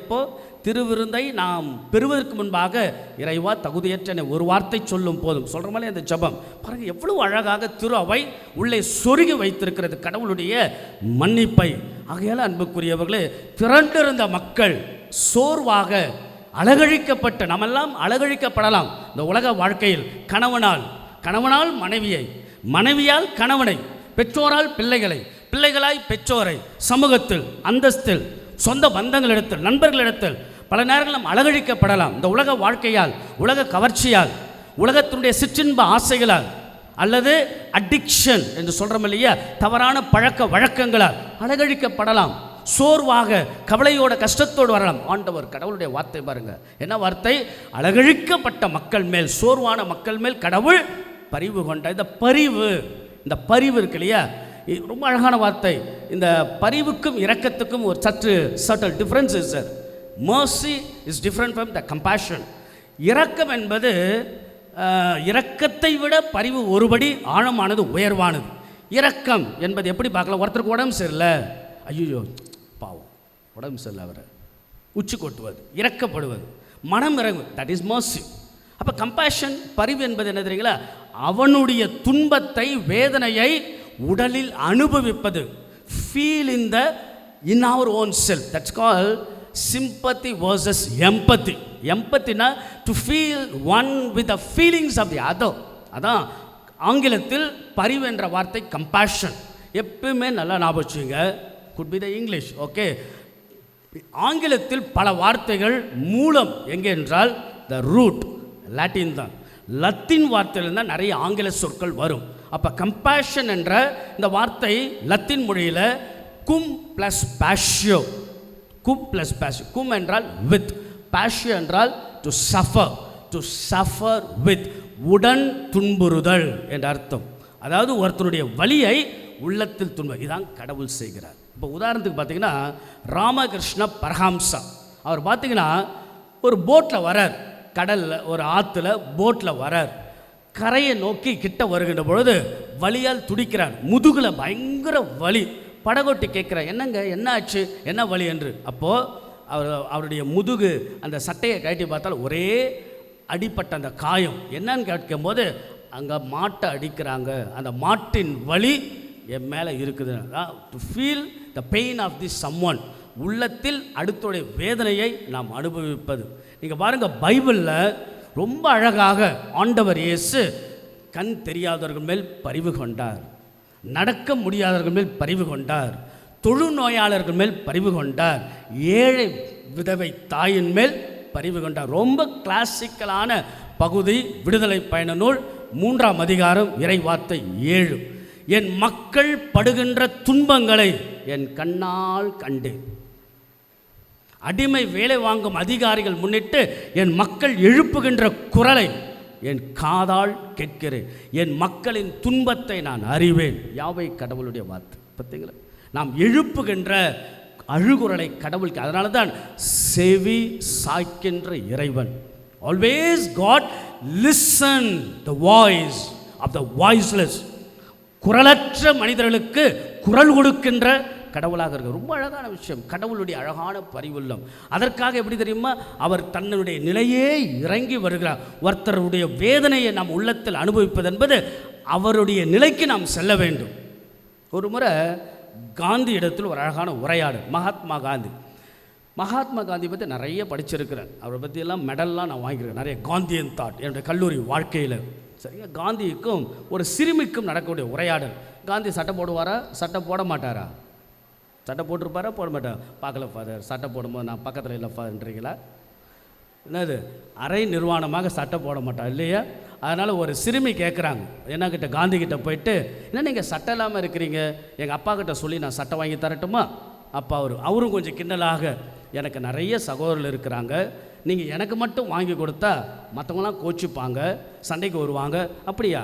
எப்போ? திருவிருந்தை நாம் பெறுவதற்கு முன்பாக இறைவா தகுதியற்ற ஒரு வார்த்தை சொல்லும் போதும் சொல்கிற மாதிரி அந்த ஜெபம் பாருங்கள், எவ்வளவு அழகாக திரு அவை உள்ளே சொருகி வைத்திருக்கிறது கடவுளுடைய மன்னிப்பை. ஆகையால் அன்புக்குரியவர்களே, திரண்டிருந்த மக்கள் சோர்வாக அழகழிக்கப்பட்ட, நம்மெல்லாம் அழகழிக்கப்படலாம் இந்த உலக வாழ்க்கையில். கணவனால் மனைவியை, மனைவியால் கணவனை, பெற்றோரால் பிள்ளைகளை, பிள்ளைகளாய் பெற்றோரை, சமூகத்தில், அந்தஸ்தில், சொந்த பந்தங்களிடத்தில், நண்பர்களிடத்தில் பல நேரங்கள் நாம் அழகழிக்கப்படலாம். இந்த உலக வாழ்க்கையால், உலக கவர்ச்சியால், உலகத்தினுடைய சிற்றின்ப ஆசைகளால், அல்லது அடிக்ஷன் என்று சொல்கிறோம் இல்லையா, தவறான பழக்க வழக்கங்களால் அழகழிக்கப்படலாம். சோர்வாக, கவலையோட, கஷ்டத்தோடு வரலாம். ஆண்டவர் கடவுளுடைய வார்த்தை பாருங்க, என்ன வார்த்தை? அழகழிக்கப்பட்ட மக்கள் மேல், சோர்வான மக்கள் மேல் கடவுள் பரிவு கொண்ட. இந்த பரிவு இருக்கு இல்லையா, ரொம்ப அழகான வார்த்தை. இந்த பரிவுக்கும் இரக்கத்துக்கும் ஒரு subtle difference is sir. mercy is different from the compassion. இரக்கம் என்பது இரக்கத்தை விட பரிவு ஒருபடி ஆழமானது, உயர்வானது. இரக்கம் என்பது எப்படி பார்க்கலாம்? ஒருத்தருக்கு உடம்பு சரியில்லை, ஐயோ பாவம் உடம்பு சரியில்லை, அவரை உச்சி கொட்டுவது, இரக்கப்படுவது, மனம் இறங்குவது, தட் இஸ் mercy. அப்போ கம்பேஷன், பரிவு என்பது என்ன தெரியுங்களா? அவனுடைய துன்பத்தை, வேதனையை உடலில் அனுபவிப்பது. Feel in our own self. That's called sympathy versus empathy. Empathy-na to feel one with the feelings of the other. அதான் ஆங்கிலத்தில் பரிவு என்ற வார்த்தை compassion. எப்பவுமே நல்லா ஞாபகம் வச்சுங்க. could be the English, okay. ஆங்கிலத்தில் பல வார்த்தைகள் மூலம் எங்கே என்றால் the root, லாட்டின் தான். லத்தீன் வார்த்தையில் தான் நிறைய ஆங்கில சொற்கள் வரும். அப்போ கம்பேஷன் என்ற இந்த வார்த்தை லத்தீன் மொழியில் கும் ப்ளஸ் பேஷியோ. கும் என்றால் வித், பேஷியோ என்றால் டு சஃபர் வித், உடன் துன்புறுதல் என்ற அர்த்தம். அதாவது ஒருத்தருடைய வலியை உள்ளத்தில் துன்பம், இதான் கடவுள் செய்கிறார். இப்போ உதாரணத்துக்கு பார்த்தீங்கன்னா ராமகிருஷ்ண பரஹம்சா, அவர் பார்த்தீங்கன்னா ஒரு போட்டில் வரார், கடலில் ஒரு ஆற்றுல போட்டில் வரார். கரையை நோக்கி கிட்ட வருகின்ற பொழுது வலியால் துடிக்கிறார். முதுகில் பயங்கர வலி. படகோட்டி கேட்குறார், என்னங்க என்ன ஆச்சு, என்ன வலி என்று. அப்போது அவருடைய முதுகு அந்த சட்டையை கழட்டி பார்த்தால் ஒரே அடிப்பட்ட அந்த காயம். என்னன்னு கேட்கும்போது அங்கே மாட்டை அடிக்கிறாங்க, அந்த மாட்டின் வலி என் மேலே இருக்குது. To feel the pain of the someone, உள்ளத்தில் அடுத்துடைய வேதனையை நாம் அனுபவிப்பது. நீங்கள் பாருங்கள், பைபிளில் ரொம்ப அழகாக ஆண்டவர் இயேசு கண் தெரியாதவர்கள் மேல் பரிவு கொண்டார், நடக்க முடியாதவர்கள் மேல் பரிவு கொண்டார், தொழுநோயாளர்கள் மேல் பரிவு கொண்டார், ஏழை விதவை தாயின் மேல் பரிவு கொண்டார். ரொம்ப கிளாசிக்கலான பகுதி விடுதலை பயண நூல் 3ஆம் அதிகாரம் இறைவார்த்தை 7. என் மக்கள் படுகின்ற துன்பங்களை என் கண்ணால் கண்டேன். அடிமை வேலை வாங்கும் அதிகாரிகள் முன்னிட்டு என் மக்கள் எழுப்புகின்ற குரலை என் காதால் கேட்கிறேன். என் மக்களின் துன்பத்தை நான் அறிவேன். யாவை கடவுளுடைய வார்த்தை. பார்த்தீங்களா, நாம் எழுப்புகின்ற அழுகுரலை கடவுள். அதனால தான் செவி சாய்க்கின்ற இறைவன். Always God listen the voice of the voiceless. குரலற்ற மனிதர்களுக்கு குரல் கொடுக்கின்ற கடவுளாக இருக்க ரொம்ப அழகான விஷயம். கடவுளுடைய அழகான பரிவுள்ளம். அதற்காக எப்படி தெரியுமா, அவர் தன்னுடைய நிலையே இறங்கி வருகிறார். ஒருத்தருடைய வேதனையை நாம் உள்ளத்தில் அனுபவிப்பது என்பது அவருடைய நிலைக்கு நாம் செல்ல வேண்டும். ஒரு முறை காந்தி இடத்தில் ஒரு அழகான உரையாடல். மகாத்மா காந்தி பற்றி நிறைய படிச்சிருக்கிறேன். அவரை பற்றியெல்லாம் மெடல்லாம் நான் வாங்கியிருக்கேன். நிறைய காந்தியன் தாட் என்னுடைய கல்லூரி வாழ்க்கையில். சரிங்க, காந்திக்கும் ஒரு சிறுமிக்கும் நடக்கக்கூடிய உரையாடல். காந்தி சட்டை போடுவாரா, சட்டை போட மாட்டாரா? சட்டை போட்டிருப்பாரா, போட மாட்டார்? பார்க்கல ஃபாதர், சட்டை போடும்போது நான் பக்கத்தில் இல்லை ஃபாதர்ன்றீங்களா? என்னது, அரை நிர்வாணமாக சட்டை போட மாட்டார் இல்லையா? அதனால் ஒரு சிறுமி கேட்குறாங்க, என்ன கிட்ட, காந்தி கிட்ட போயிட்டு, என்ன நீங்கள் சட்டை இல்லாமல் இருக்கிறீங்க, எங்கள் அப்பா கிட்ட சொல்லி நான் சட்டை வாங்கி தரட்டுமா? அப்பா அவரும் கொஞ்சம் கிண்டலாக, எனக்கு நிறைய சகோதரர்கள் இருக்கிறாங்க, நீங்கள் எனக்கு மட்டும் வாங்கி கொடுத்தா மற்றவங்களாம் கோச்சிப்பாங்க, சண்டைக்கு வருவாங்க. அப்படியா?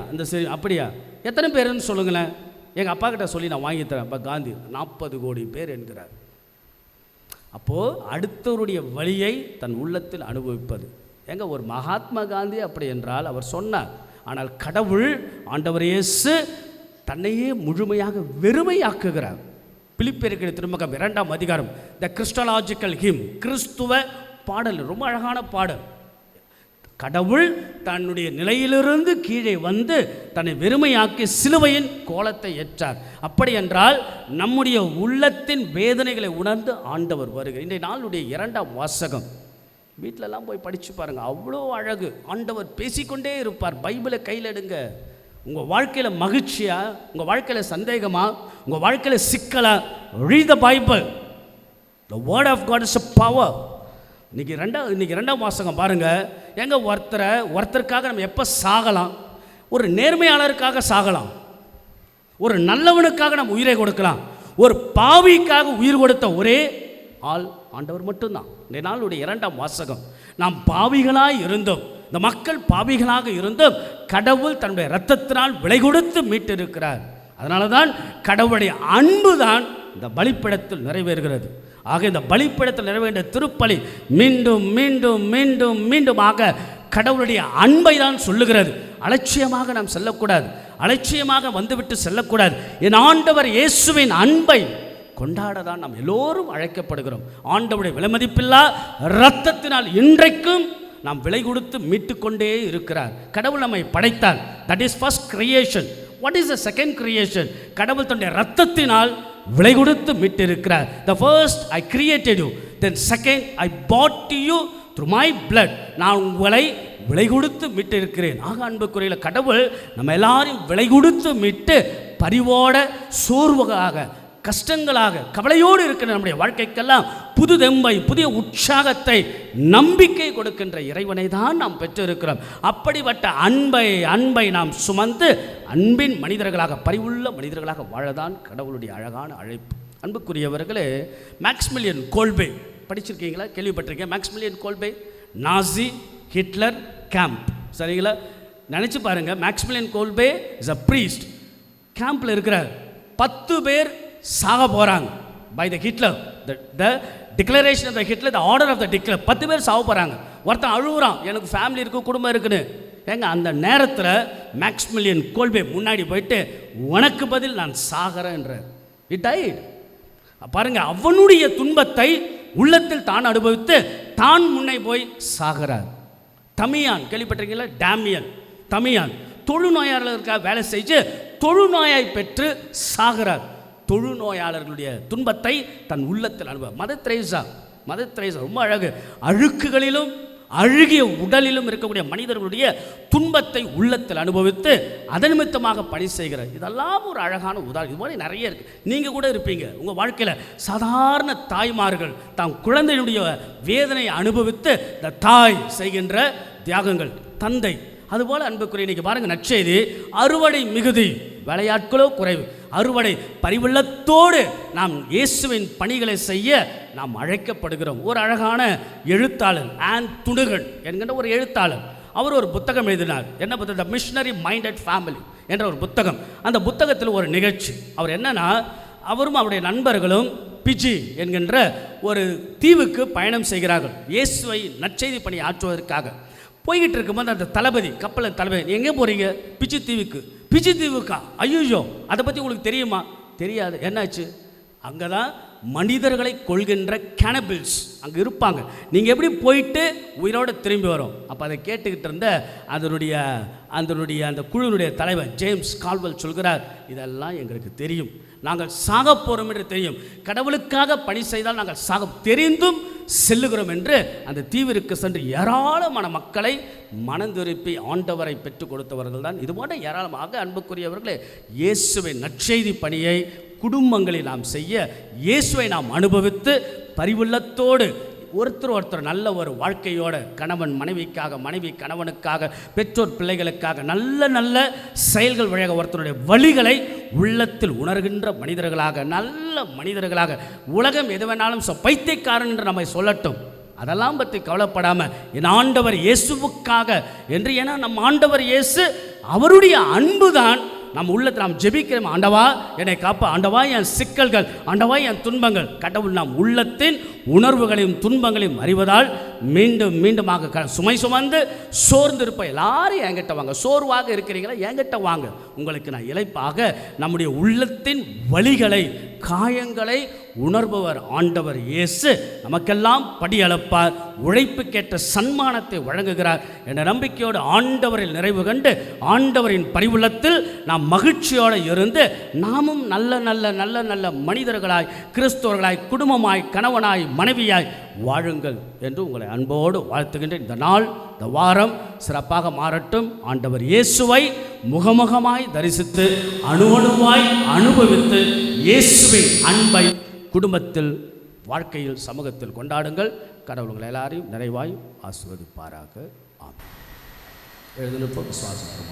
அப்படியா, எத்தனை பேருன்னு சொல்லுங்களேன், எங்கள் அப்பா கிட்ட சொல்லி நான் வாங்கி தரேன். அப்போ காந்தி 40 கோடி பேர் என்கிறார். அப்போது அடுத்தவருடைய வழியை தன் உள்ளத்தில் அனுபவிப்பது. எங்க ஒரு மகாத்மா காந்தி அப்படி என்றால் அவர் சொன்னார். ஆனால் கடவுள் ஆண்டவர் இயேசு தன்னையே முழுமையாக வெறுமையாக்குகிறார். பிலிப்பியருக்கு திருமுகம் 2ஆம் அதிகாரம், த கிறிஸ்டலாஜிக்கல் ஹிம், கிறிஸ்துவ பாடல், ரொம்ப அழகான பாடல். கடவுள் தன்னுடைய நிலையிலிருந்து கீழே வந்து தன்னை வெறுமையாக்கி சிலுவையின் கோலத்தை ஏற்றார். அப்படி என்றால் நம்முடைய உள்ளத்தின் வேதனைகளை உணர்ந்து ஆண்டவர் வருகிறார். இன்றைய நாளுடைய 2ஆம் வாசகம் வீட்டிலலாம் போய் படித்து பாருங்கள், அவ்வளோ அழகு. ஆண்டவர் பேசிக்கொண்டே இருப்பார். பைபிளை கையில் எடுங்க. உங்கள் வாழ்க்கையில் மகிழ்ச்சியா, உங்கள் வாழ்க்கையில் சந்தேகமா, உங்கள் வாழ்க்கையில் சிக்கலா, read the Bible. The word of God is a power. இன்னைக்கு 2ஆம் வாசகம் பாருங்கள். எங்க ஒருத்தருக்காக நம்ம எப்போ சாகலாம்? ஒரு நேர்மையாளருக்காக சாகலாம், ஒரு நல்லவனுக்காக நம்ம உயிரை கொடுக்கலாம். ஒரு பாவிக்காக உயிர் கொடுத்த ஒரே ஆள் ஆண்டவர் மட்டும்தான். இந்த நாளுடைய 2ஆம் வாசகம், நாம் பாவிகளாய் இருந்தோம், இந்த மக்கள் பாவிகளாக இருந்தோம், கடவுள் தன்னுடைய இரத்தத்தினால் விலை கொடுத்து மீட்டிருக்கிறார். அதனால தான் கடவுளுடைய அன்பு தான் இந்த பலிப்பீடத்தில் நிறைவேறுகிறது. ஆக இந்த பலிப்பீடத்தில் நிறைவேறிய திருப்பலி மீண்டும் மீண்டும் மீண்டும் மீண்டுமாக கடவுளுடைய அன்பை தான் சொல்லுகிறது. அலட்சியமாக நாம் செல்லக்கூடாது, அலட்சியமாக வந்துவிட்டு செல்லக்கூடாது. என் ஆண்டவர் இயேசுவின் அன்பை கொண்டாட தான் நாம் எல்லோரும் அழைக்கப்படுகிறோம். ஆண்டவருடைய விலைமதிப்பில்லா இரத்தத்தினால் இன்றைக்கும் நாம் விலை கொடுத்து மீட்டுக்கொண்டே இருக்கிறார். கடவுள் நம்மை படைத்தார். That is first creation. What is the second creation? கடவுள் தன்னுடைய இரத்தத்தினால் விலை கொடுத்து மீட்டிருக்கிறார். The first I created you, then second I bought you through my blood. நான் உங்களை விலை கொடுத்து மீட்டிருக்கிறேன். ஆக அன்புக்குரிய கடவுள் நம்ம எல்லாரையும் விலை கொடுத்து மீட்டு பரிவோட, சோர்வாக, கஷ்டங்களாக, கவலையோடு இருக்கிற நம்முடைய வாழ்க்கைக்கெல்லாம் புது தெம்பை, புதிய உற்சாகத்தை, நம்பிக்கை கொடுக்கின்ற இறைவனை தான் நாம் பெற்றிருக்கிறோம். அப்படிப்பட்ட அன்பை நாம் சுமந்து அன்பின் மனிதர்களாக, பரிவுள்ள மனிதர்களாக வாழதான் கடவுளுடைய அழகான அழைப்பு. அன்புக்குரியவர்களே, மேக்ஸ்மிலியன் கோல்பே படிச்சிருக்கீங்களா? கேள்விப்பட்டிருக்கேன். Maximilian Kolbe, Nazi Hitler camp. சரிங்களா? நினச்சி பாருங்கள். Maximilian Kolbe is a priest. கேம்பில் இருக்கிறார். 10 பேர் சாக போகிறாங்க. By the Hitler, the declaration of the Hitler, the order of the Hitler. 10 பேர் சாக போகிறாங்க. ஒருத்தன் அழுகுறான், எனக்கு ஃபேமிலி இருக்குது, குடும்பம் இருக்குன்னு. ஏங்க அந்த நேரத்தில் மேக்ஸ்மில்லியன் கோல்பே முன்னாடி போயிட்டு உனக்கு பதில் நான் சாகிறேன்ற. It tight. பாருங்க, அவனுடைய துன்பத்தை உள்ளத்தில் தான் அனுபவித்து தான் முன்னே போய் சாகிறார். தமியான் கேள்விப்பட்டிருக்கீங்களா? டேமியன் தமியான் தொழுநோயாளர்களுக்காக வேலை செஞ்சு தொழுநோயாய் பெற்று சாகிறார். தொழுநோயாளர்களுடைய துன்பத்தை தன் உள்ளத்தில் அனுபவம். மதர் தெரேசா ரொம்ப அழகு. அழுக்குகளிலும் அழுகிய உடலிலும் இருக்கக்கூடிய மனிதர்களுடைய துன்பத்தை உள்ளத்தில் அனுபவித்து அதன் நிமித்தமாக பணி செய்கிறார். இதெல்லாம் ஒரு அழகான உதாரணம். இது மாதிரி நிறைய இருக்குது. நீங்கள் கூட இருப்பீங்க உங்கள் வாழ்க்கையில். சாதாரண தாய்மார்கள் தாம் குழந்தையுடைய வேதனையை அனுபவித்து இந்த தாய் செய்கின்ற தியாகங்கள், தந்தை. அதுபோல் அன்புக்குரிய இன்றைக்கி பாருங்கள், நற்செய்தி அறுவடை மிகுதி, விளையாட்களோ குறைவு. அறுவடை பரிவுள்ளத்தோடு நாம் இயேசுவின் பணிகளை செய்ய நாம் அழைக்கப்படுகிறோம். ஒரு அழகான எழுத்தாளர் ஆன் துணுகன் என்கின்ற ஒரு எழுத்தாளர், அவர் ஒரு புத்தகம் எழுதினார். என்ன புத்தகம்? த மிஷனரி மைண்டட் ஃபேமிலி என்ற ஒரு புத்தகம். அந்த புத்தகத்தில் ஒரு நிகழ்ச்சி. அவர் என்னன்னா, அவரும் அவருடைய நண்பர்களும் பிஜி என்கின்ற ஒரு தீவுக்கு பயணம் செய்கிறார்கள் இயேசுவை நற்செய்தி பணி ஆற்றுவதற்காக. போய்கிட்டு இருக்கும்போது அந்த தளபதி, கப்பலின் தளபதி, எங்கே போகிறீங்க? பிஜி தீவுக்கு. பிஜி தீவுக்கா? ஐயோ, அதை பற்றி உங்களுக்கு தெரியுமா? தெரியாது. என்னாச்சு? அங்கே தான் மனிதர்களை கொள்கின்ற கேனபிள்ஸ் அங்கே இருப்பாங்க. நீங்கள் எப்படி போயிட்டு உயிரோடு திரும்பி வரும்? அப்போ அதை கேட்டுக்கிட்டு இருந்த அந்த குழுவினுடைய தலைவர் ஜேம்ஸ் கால்வெல் சொல்கிறார், இதெல்லாம் எங்களுக்கு தெரியும், நாங்கள் சாக போகிறோம் என்று தெரியும், கடவுளுக்காக பணி செய்தால் நாங்கள் சாக தெரிந்தும் செல்லுகிறோம் என்று அந்த தீவிற்கு சென்று ஏராளமான மக்களை மனந்திருப்பி ஆண்டவரை பெற்றுக் கொடுத்தவர்கள் தான். இதுபோன்ற ஏராளமாக அன்புக்குரியவர்களே, இயேசுவின் நற்செய்தி பணியை குடும்பங்களில் நாம் செய்ய, இயேசுவை நாம் அனுபவித்து பரிவுள்ளத்தோடு ஒருத்தர் நல்ல ஒரு வாழ்க்கையோட, கணவன் மனைவிக்காக, மனைவி கணவனுக்காக, பெற்றோர் பிள்ளைகளுக்காக நல்ல நல்ல செயல்கள் வழியாக ஒருத்தருடைய வழிகளை உள்ளத்தில் உணர்கின்ற மனிதர்களாக, நல்ல மனிதர்களாக, உலகம் எது வேணாலும் பைத்தியக்காரன் என்று நம்மை சொல்லட்டும், அதெல்லாம் பற்றி கவலைப்படாமல் என் ஆண்டவர் இயேசுவுக்காக என்று. ஏன்னா நம் ஆண்டவர் இயேசு, அவருடைய அன்பு தான் நம்ம உள்ளத்தில் நாம் ஜெபிக்கிறோம். ஆண்டவா என்னை காப்பா, ஆண்டவா என் சிக்கல்கள், ஆண்டவா என் துன்பங்கள். கடவுள் நாம் உள்ளத்தின் உணர்வுகளையும் துன்பங்களையும் அறிவதால் மீண்டும் மீண்டுமாக சுமை சுமந்து சோர்ந்து இருப்ப எல்லாரும் என்கிட்ட வாங்க. சோர்வாக இருக்கிறீங்களா? என்கிட்ட வாங்க, உங்களுக்கு நான் இளைப்பாக நம்முடைய உள்ளத்தின் வலிகளை, காயங்களை உணர்பவர் ஆண்டவர் இயேசு நமக்கெல்லாம் படியளப்பார், உழைப்புக்கேற்ற சன்மானத்தை வழங்குகிறார் என்ற நம்பிக்கையோடு ஆண்டவரில் நிறைவு கண்டு ஆண்டவரின் பரிவுள்ளத்தில் நாம் மகிழ்ச்சியோடு இருந்து நாமும் நல்ல நல்ல நல்ல நல்ல மனிதர்களாய், கிறிஸ்தவர்களாய், குடும்பமாய், கணவனாய், மனைவியாய் வாழுங்கள் என்று உங்களை அன்போடு வாழ்த்துகின்ற இந்த நாள், இந்த வாரம் சிறப்பாக மாறட்டும். ஆண்டவர் இயேசுவை முகமுகமாய் தரிசித்து அணுவணுவாய் அனுபவித்து இயேசுவின் அன்பை குடும்பத்தில், வாழ்க்கையில், சமூகத்தில் கொண்டாடுங்கள். கடவுள் உங்களை எல்லாரையும் நிறைவாய் ஆசீர்வதிப்பாராக. ஆமென். எழுதினப்போ விசுவாசம்.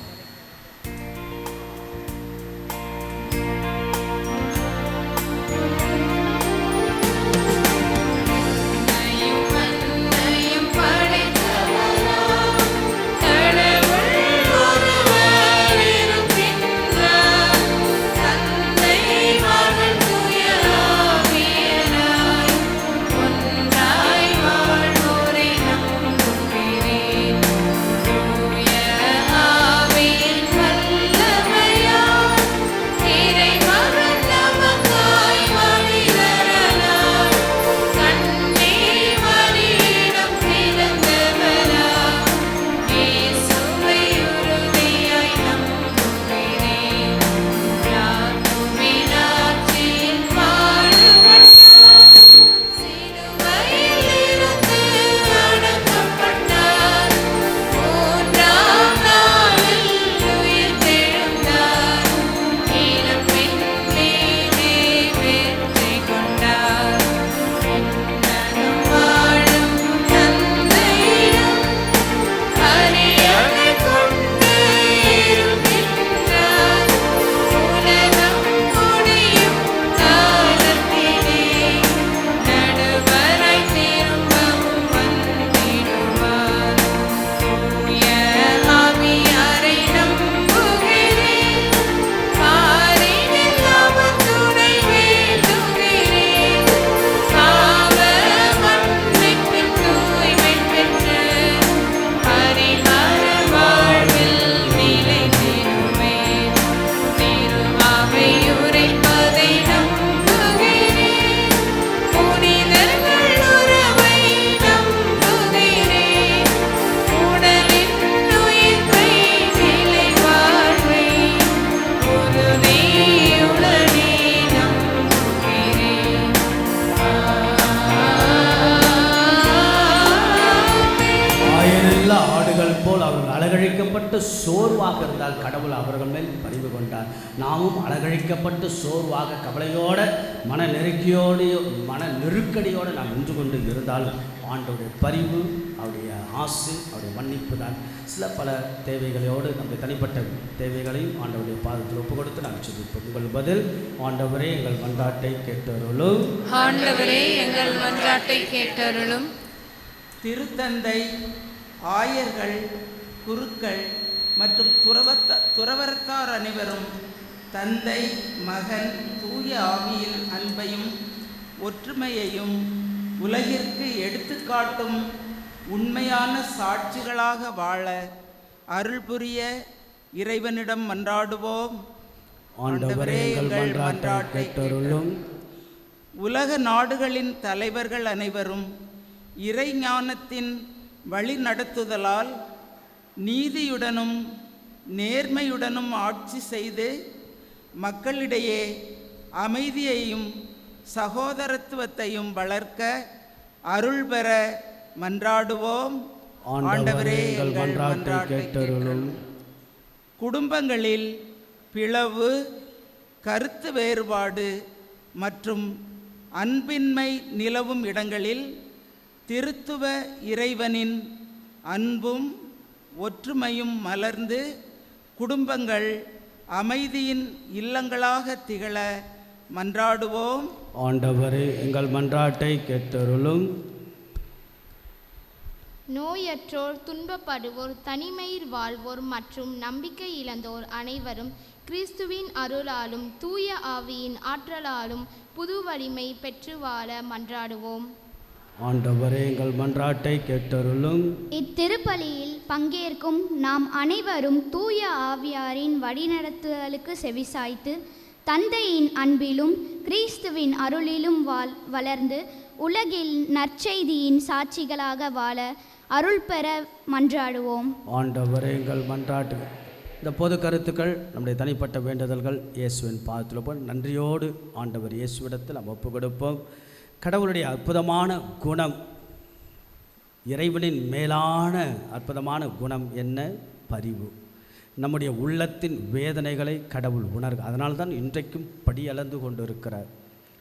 ஆவி அழகழிக்கப்பட்டு சோர்வாக இருந்தால் கடவுள் அவர்கள் மேல் பரிவு கொண்டார். நாமும் அழகழிக்கப்பட்டு சோர்வாக கவலையோடு மன நெருக்கடியோடு நாம் நின்று கொண்டு இருந்தாலும் ஆண்டவருடைய பரிவு, அவருடைய ஆசை, அவருடைய மன்னிப்பு தான். சில பல தேவைகளோடு நம்முடைய தனிப்பட்ட தேவைகளையும் ஆண்டவருடைய பாதத்தில் ஒப்பு கொடுத்து நாம் செபிப்போம். உங்கள் பதில்: ஆண்டவரே எங்கள் மன்றாட்டை கேட்டருளும். ஆண்டவரே எங்கள் மன்றாட்டை கேட்டருளும். திருத்தந்தை, ஆயர்கள், குருக்கள் மற்றும் துறவரத்தார் அனைவரும் தந்தை, மகன், தூய ஆவியின் அன்பையும் ஒற்றுமையையும் உலகிற்கு எடுத்துக்காட்டும் உண்மையான சாட்சிகளாக வாழ அருள் புரிய இறைவனிடம் மன்றாடுவோம். ஆண்டவரே எங்கள் மன்றாட்டை கேட்டருளும். உலக நாடுகளின் தலைவர்கள் அனைவரும் இறை ஞானத்தின் வழி நடத்துதலால் நீதியுடனும் நேர்மையுடனும் ஆட்சி செய்து மக்களிடையே அமைதியையும் சகோதரத்துவத்தையும் வளர்க்க அருள் பெற மன்றாடுவோம். ஆண்டவரே எங்கள் மன்றாட்டை கேட்டருளும். குடும்பங்களில் பிளவு, கருத்து வேறுபாடு மற்றும் அன்பின்மை நிலவும் இடங்களில் திருத்துவ இறைவனின் அன்பும் ஒற்றுமையும் மலர்ந்து குடும்பங்கள் அமைதியின் இல்லங்களாக திகழ மன்றாடுவோம். ஆண்டவரே எங்கள் மன்றாட்டை கேட்டருளும். நோயற்றோர், துன்பப்படுவோர், தனிமையில் வாழ்வோர் மற்றும் நம்பிக்கை இழந்தோர் அனைவரும் கிறிஸ்துவின் அருளாலும் தூய ஆவியின் ஆற்றலாலும் புது வலிமை பெற்று வாழ மன்றாடுவோம். ஆண்டவரே எங்கள் மன்றாட்டை கேட்டருளும். இத்திருப்பலியில் பங்கேற்கும் நாம் அனைவரும் தூய ஆவியாரின் வழிநடத்துதலுக்கு செவிசாய்த்து தந்தையின் அன்பிலும் கிறிஸ்துவின் அருளிலும் வளர்ந்து உலகில் நற்செய்தியின் சாட்சிகளாக வாழ அருள் பெற மன்றாடுவோம். ஆண்டவரே எங்கள் மன்றாட்டு இந்த பொது கருத்துக்கள், நம்முடைய தனிப்பட்ட வேண்டுதல்கள் இயேசுவின் பாதத்தில் போல் நன்றியோடு ஆண்டவர் இயேசுவிடத்தில் நாம் ஒப்பு கொடுப்போம். கடவுளுடைய அற்புதமான குணம், இறைவனின் மேலான அற்புதமான குணம் என்ன? பரிவு. நம்முடைய உள்ளத்தின் வேதனைகளை கடவுள் உணர்க. அதனால்தான் இன்றைக்கும் படியளந்து கொண்டிருக்கிறார்.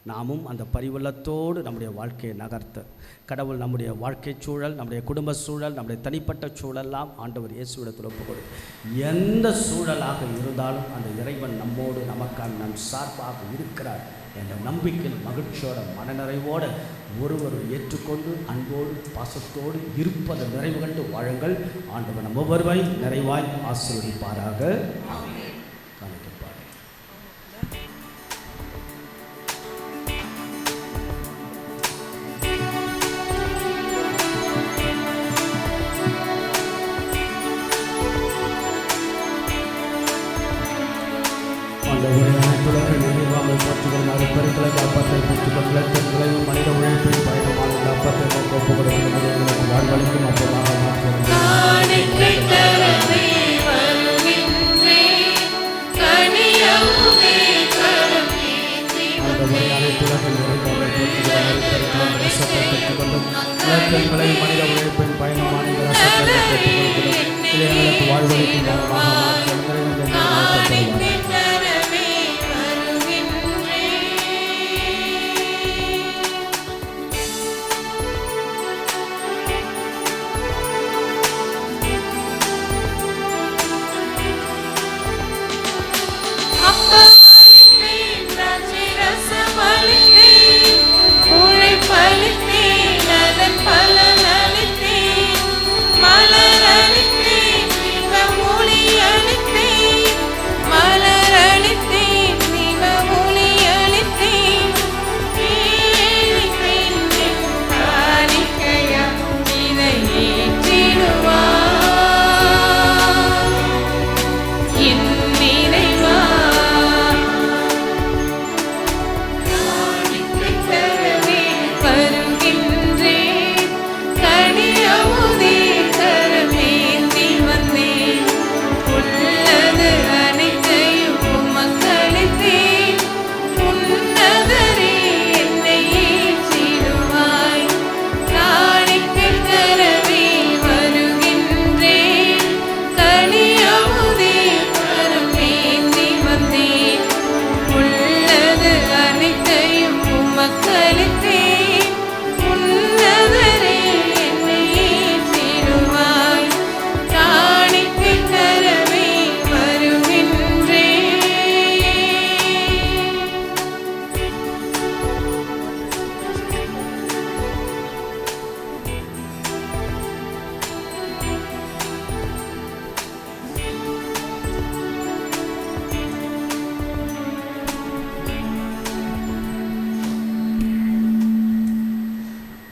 நாமும் அந்த பரிவுள்ளத்தோடு நம்முடைய வாழ்க்கையை நகர்த்த கடவுள் நம்முடைய வாழ்க்கை சூழல், நம்முடைய குடும்ப சூழல், நம்முடைய தனிப்பட்ட சூழலாம் ஆண்டவர் இயேசுவிடத்தில் ஒப்புக்கொடு. எந்த சூழலாக இருந்தாலும் அந்த இறைவன் நம்மோடு, நமக்கான நம் சார்பாக இருக்கிறார் என்ற நம்பிக்கையில் மகிழ்ச்சியோட மனநிறைவோடு ஒருவர் ஏற்றுக்கொண்டு அன்போடு பாசத்தோடு இருப்பதை நிறைவு கண்டு வாழுங்கள். ஆண்டவர் நம் ஒவ்வொருவரையும் நிறைவாய் ஆசீர்வதிப்பாராக. மனித உழைப்பின் பயணமான அப்பத்தை ஒப்பு கொடுக்கும் வாழ்வழிக்கும் அப்பமாக மனித உழைப்பின் பயணமான வாழ்வழிக்கும் மலர்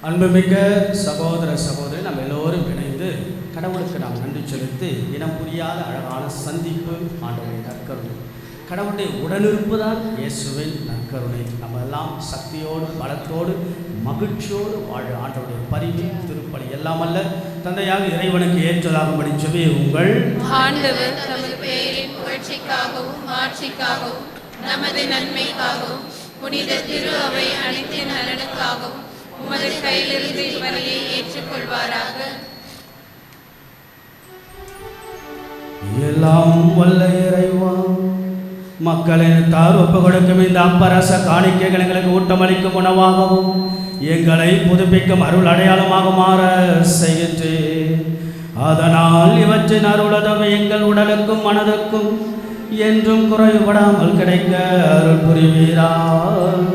அன்புமிக்க சகோதர சகோதரி, நம்ம எல்லோரும் இணைந்து கடவுளுக்கு நாம் நன்றி செலுத்தி இனம் புரியாத அழகான சந்திப்பு ஆண்டவருடைய நற்கருணை, கடவுளுடைய உடனிருப்பு தான் இயேசுவின் நற்கருணை. நம்ம எல்லாம் சக்தியோடு பலத்தோடு மகிழ்ச்சியோடு வாழ ஆண்டவருடைய பரிவு திருப்பலி எல்லாம் அல்ல தந்தையாக இறைவனுக்கு ஏற்றதாகும்படி செபியுங்கள். ஆண்டவர் தமது பெயரின் புகழ்ச்சிக்காகவும் மாட்சிக்காகவும் நமது நன்மைக்காகவும் புனித திரு அவை அனைத்தின் நலனுக்காகவும் உமது கையிலிருந்து இவ்வரையை ஏற்றுக்கொள்வாராக. எல்லாம் வல்ல இறைவா, மக்களின் தார் ஒப்பு கொடுக்கும் இந்த அப்பரச காணிக்கைகள் எங்களுக்கு ஊட்டமளிக்கும் உணவாகவும் எங்களை புதுப்பிக்கும் அருள் அடையாளமாக மாற செய்கின்றேன். அதனால் இவற்றின் அருளதவை எங்கள் உடலுக்கும் மனதுக்கும் என்றும் குறைபடாமல் கிடைக்க அருள் புரிவீராக.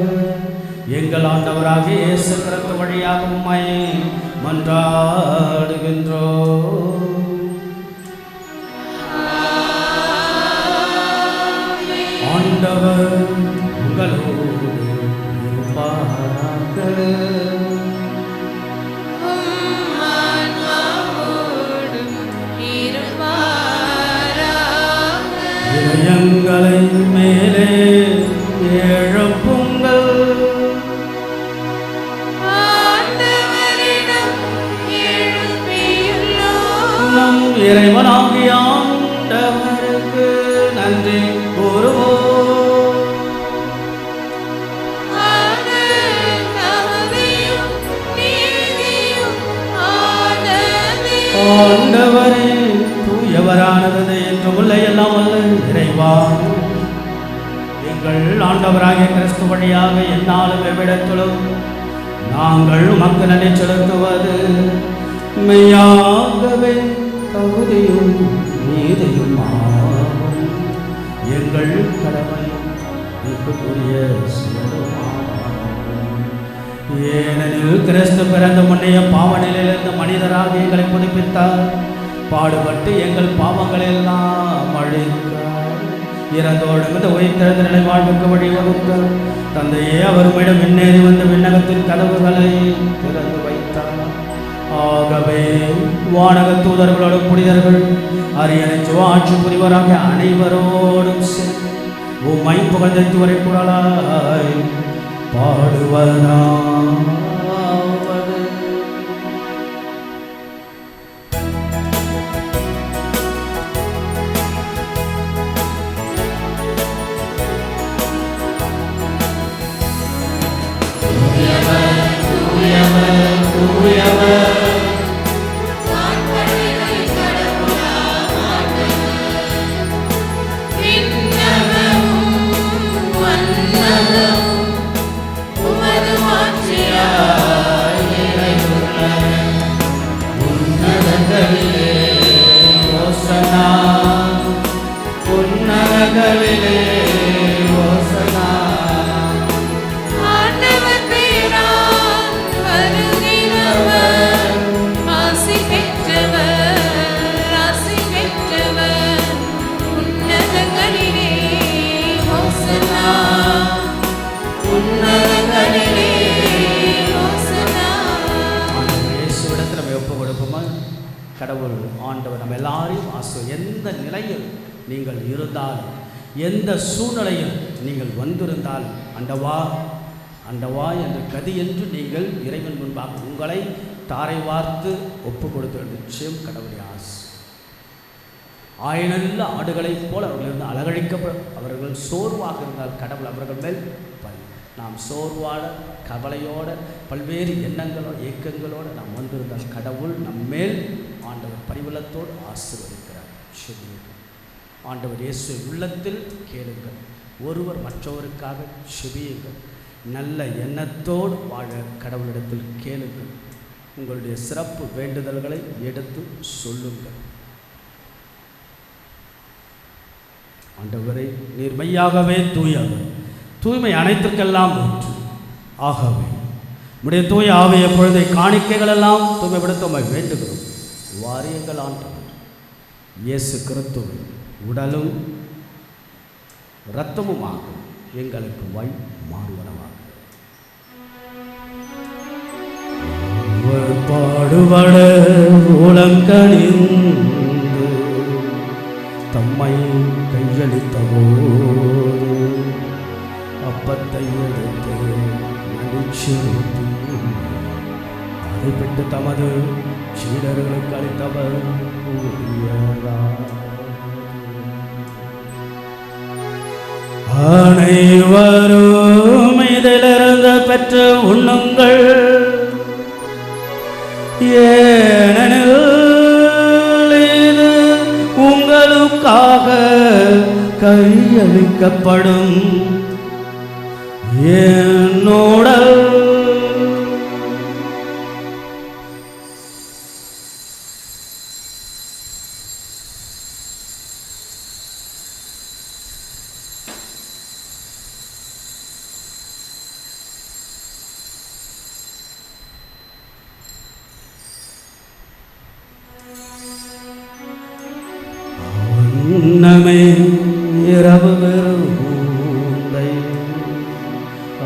எங்கள் ஆண்டவராகிய இயேசு கிறிஸ்து வழியாக உம்மை மன்றாடுகின்றோம். ஆண்டவர் உங்களோடு இருப்பாராக. இதயங்களை மேலே எழுப்புங்கள். நம் இறைவனாகிய ஆண்டவருக்கு நன்றி கூறுவோம். ஆண்டவரே தூயவரானது என்றும் உள்ள எல்லாம் அல்ல இறைவா, எங்கள் ஆண்டவராகிய கிறிஸ்து வழியாக எந்நாளும் எவ்விடத்திலும் நாங்கள் உமக்கு நன்றி செலுத்துவது மெய்யாகவே தகுதியும் நீதியும் ஆகும். எங்கள் கடமையும் நீக்குரிய ஏனெனில் கிறிஸ்து பிறந்த முன்னைய பாவநிலையிலிருந்து மனிதராக எங்களை புதுப்பித்தார். பாடுபட்டு எங்கள் பாவங்கள் எல்லாம் அழித்தார். இறந்தோடு உயிர்த்தெழுந்த நிலை வாழ்வுக்கு வழிவகுத்தார். தந்தையே அவருமிடம் விண்ணேறி வந்து விண்ணகத்தின் கதவுகளை திறந்து வைத்தார். ஆகவே வானக தூதர்களோடும் புனிதர்கள் அரியணை ஆட்சி புரிவராக அனைவரோடும் உம்மை புகழ்ந்து வரை குரலாய் பாடுவதாவது. கடவுள் ஆண்டவர் நம்ம எல்லாரையும் எந்த நிலையில் நீங்கள் இருந்தாலும், எந்த சூழ்நிலையில் நீங்கள் வந்திருந்தால் அண்டவா அண்டவா என்ற கதி என்று நீங்கள் இறைவன் முன்பாக உங்களை தாரை வார்த்து ஒப்பு கொடுத்த நிச்சயம் கடவுளுடைய ஆசை. ஆயினல்ல ஆடுகளைப் போல் அவர்களிருந்து அலகழிக்கப்பட அவர்கள் சோர்வாக இருந்தால் கடவுள் அவர்கள் மேல் நாம் சோர்வாட கவலையோட பல்வேறு எண்ணங்களோட இயக்கங்களோடு நாம் வந்திருந்தால் கடவுள் நம்மேல் ஆண்டவர் பரிவலத்தோடு ஆசீர்வதிக்கிறார். ஆண்டவர் இயேசு உள்ளத்தில் கேளுங்கள், ஒருவர் மற்றவருக்காக செபியுங்கள், நல்ல எண்ணத்தோடு வாழ கடவுளிடத்தில் கேளுங்கள், உங்களுடைய சிறப்பு வேண்டுதல்களை எடுத்து சொல்லுங்கள். ஆண்டவரை நீர் மெய்யாகவே தூயவர், தூய்மை அனைத்திற்கெல்லாம் ஊற்று. ஆகவே உடைய தூய ஆவை எப்பொழுதை காணிக்கைகளெல்லாம் தூய்மைப்படுத்த வேண்டுகிறோம். வாரியங்கள் ஆண்டவர் இயேசு கிறிஸ்துவின் உடலும் இரத்தமுமாக எங்களுக்கு மாறுவனவாக. அவர் பாடுபட உலங்கணிந்து தம்மை கையளித்த போது அப்பத்தை எடுத்து நடிச்செலுத்தி அதை பெற்று தமது சீடர்களுக்கு அளித்தவர் அனைவரும் இதிலிருந்து பெற்று உண்ணுங்கள், ஏனெனில் இது உங்களுக்காக கையளிக்கப்படும் என் உடல். உன்னமே இரவு வெறுந்தை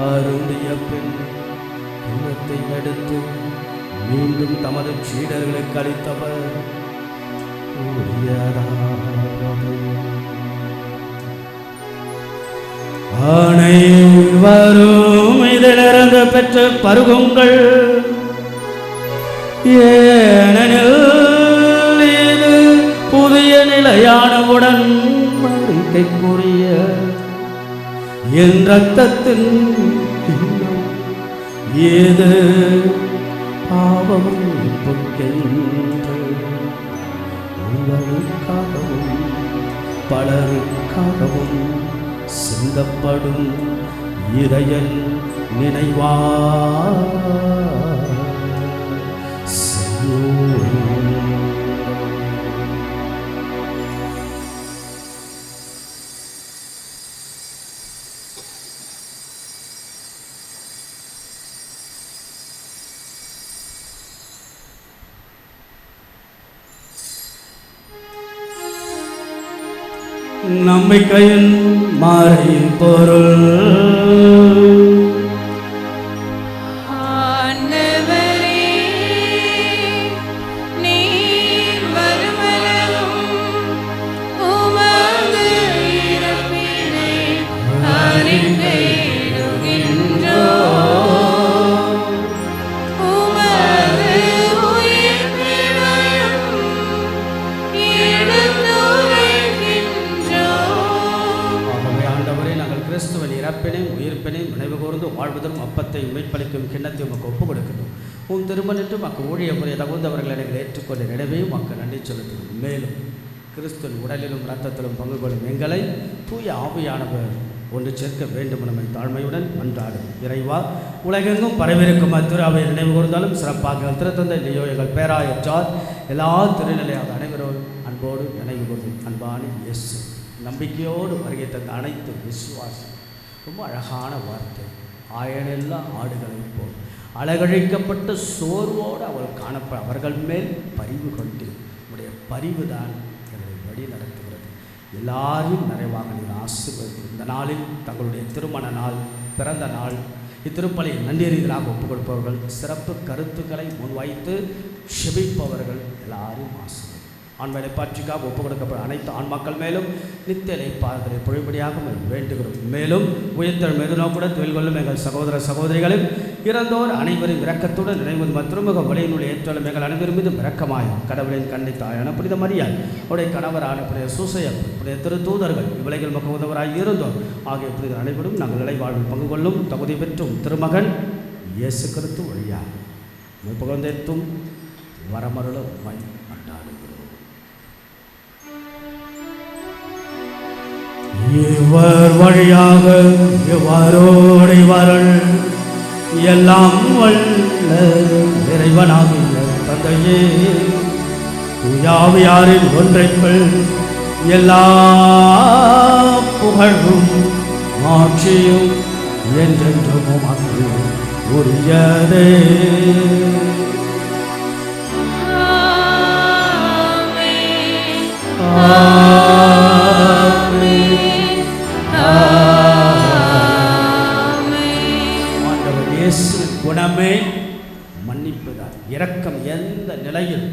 அருந்திய பின் கிண்ணத்தை எடுத்து மீண்டும் தமது சீடர்களுக்கு அளித்தவர் அனைவரும் இதிலிருந்து பெற்று பருகுங்கள், ஏனெனில் இது புதிய நிலையான உடன்படிக்கைக்குரிய என் இரத்தத்தின் கிண்ணம். இது பாவம் பொக்கென்று உங்களுக்காகவும் பலருக்காகவும் சிந்தப்படும் இறையன் நினைவா நம்பிக்கையின் மாறை பொருள். ஆண்டவரே, நீர் வருமளவும் உமது இறப்பினை அறிக்கையிடுகின்றோம். உமது உயிர்ப்பினையும் கிறிஸ்துவின் இறப்பினையும் உயிர்ப்பினையும் நினைவு கூர்ந்து வாழ்வதும் அப்பத்தை மீட்பளிக்கும் கிண்ணத்தை உமக்கு ஒப்புக் கொடுக்கட்டும். உன் திருமணிட்டு மக்கு ஊழிய முறைய தகுந்தவர்களை நீங்கள் ஏற்றுக்கொண்ட நினைவையும் மக்கள் நன்றி செலுத்தும். மேலும் கிறிஸ்துவின் உடலிலும் இரத்தத்திலும் பங்கு கொள்ளும் எங்களை தூய ஆவியானவர் ஒன்று சேர்க்க வேண்டும் என தாழ்மையுடன் மன்றாடும். இறைவா, உலகெங்கும் பரவிருக்கும் அத்திருவை நினைவு கூர்ந்தாலும் சிறப்பாக திருத்தந்தை லியோ எங்கள் பேராயர் ஜார்ஜ் எல்லா திருநிலையாக அனைவரோடு அன்போடு நினைவு கூர்ந்தும். அன்பான இயேசு, நம்பிக்கையோடு வருகை தந்த அனைத்து விசுவாசம். ரொம்ப அழகான வார்த்தை. ஆயனெல்லா ஆடுகளை போல் அழகழிக்கப்பட்ட சோர்வோடு அவர்கள் மேல் பரிவு கொண்டு உடைய பரிவு தான் எங்களை வழி நடத்துகிறது. எல்லாரையும் நிறைவாக நீங்கள் ஆசீர்வதித்து இந்த நாளில் தங்களுடைய திருமண நாள், பிறந்த நாள், இத்திருப்பலை நன்றீதிகளாக ஒப்புக் கொடுப்பவர்கள், சிறப்பு கருத்துக்களை முன்வைத்து செபிப்பவர்கள் எல்லாரையும் ஆசீர்வதித்து ஆண்மலை பாட்சிக்காக ஒப்புக் கொடுக்கப்படும் அனைத்து ஆண்மக்கள் மேலும் நித்தியலை பார்ப்பதை பொழிபடியாக வேண்டுகிறோம். மேலும் உயர்த்தல் மெதுநோக்குடன் தொழில் கொள்ளும் எங்கள் சகோதர சகோதரிகளும் இறந்தோர் அனைவரும் இரக்கத்துடன் நினைவது மற்றும் வழியினுடைய ஏற்றலும் எங்கள் அனைவரும் மீது இரக்கமாயும் கடவுளின் கண்ணை தாயான புனித மரியாள், அவருடைய கணவரான புனித சூசையப், புனித திருத்தூதர்கள், இவ்வுலகில் மக்க உதவராய் இருந்தோர் ஆகிய புனித அனைவரும் நாங்கள் நிலைவாழ்வில் பங்கு கொள்ளும் தகுதி பெற்றும் திருமகன் இயேசு கிறிஸ்து வழியாக புகழ்ந்தேத்தும் வரமருளும் இவர் வழியாக இவரோடு இவருள் எல்லாம் வல்ல இறைவனாகிய தந்தையே, தூயாவியாரின் ஒன்றைக்குள் எல்லா புகழும் மாட்சியும் என்றென்றும் உமக்கு உரியதே. ஆண்டவர் இயேசு குணமே மன்னிப்பு தான். இரக்கம் எந்த நிலையில்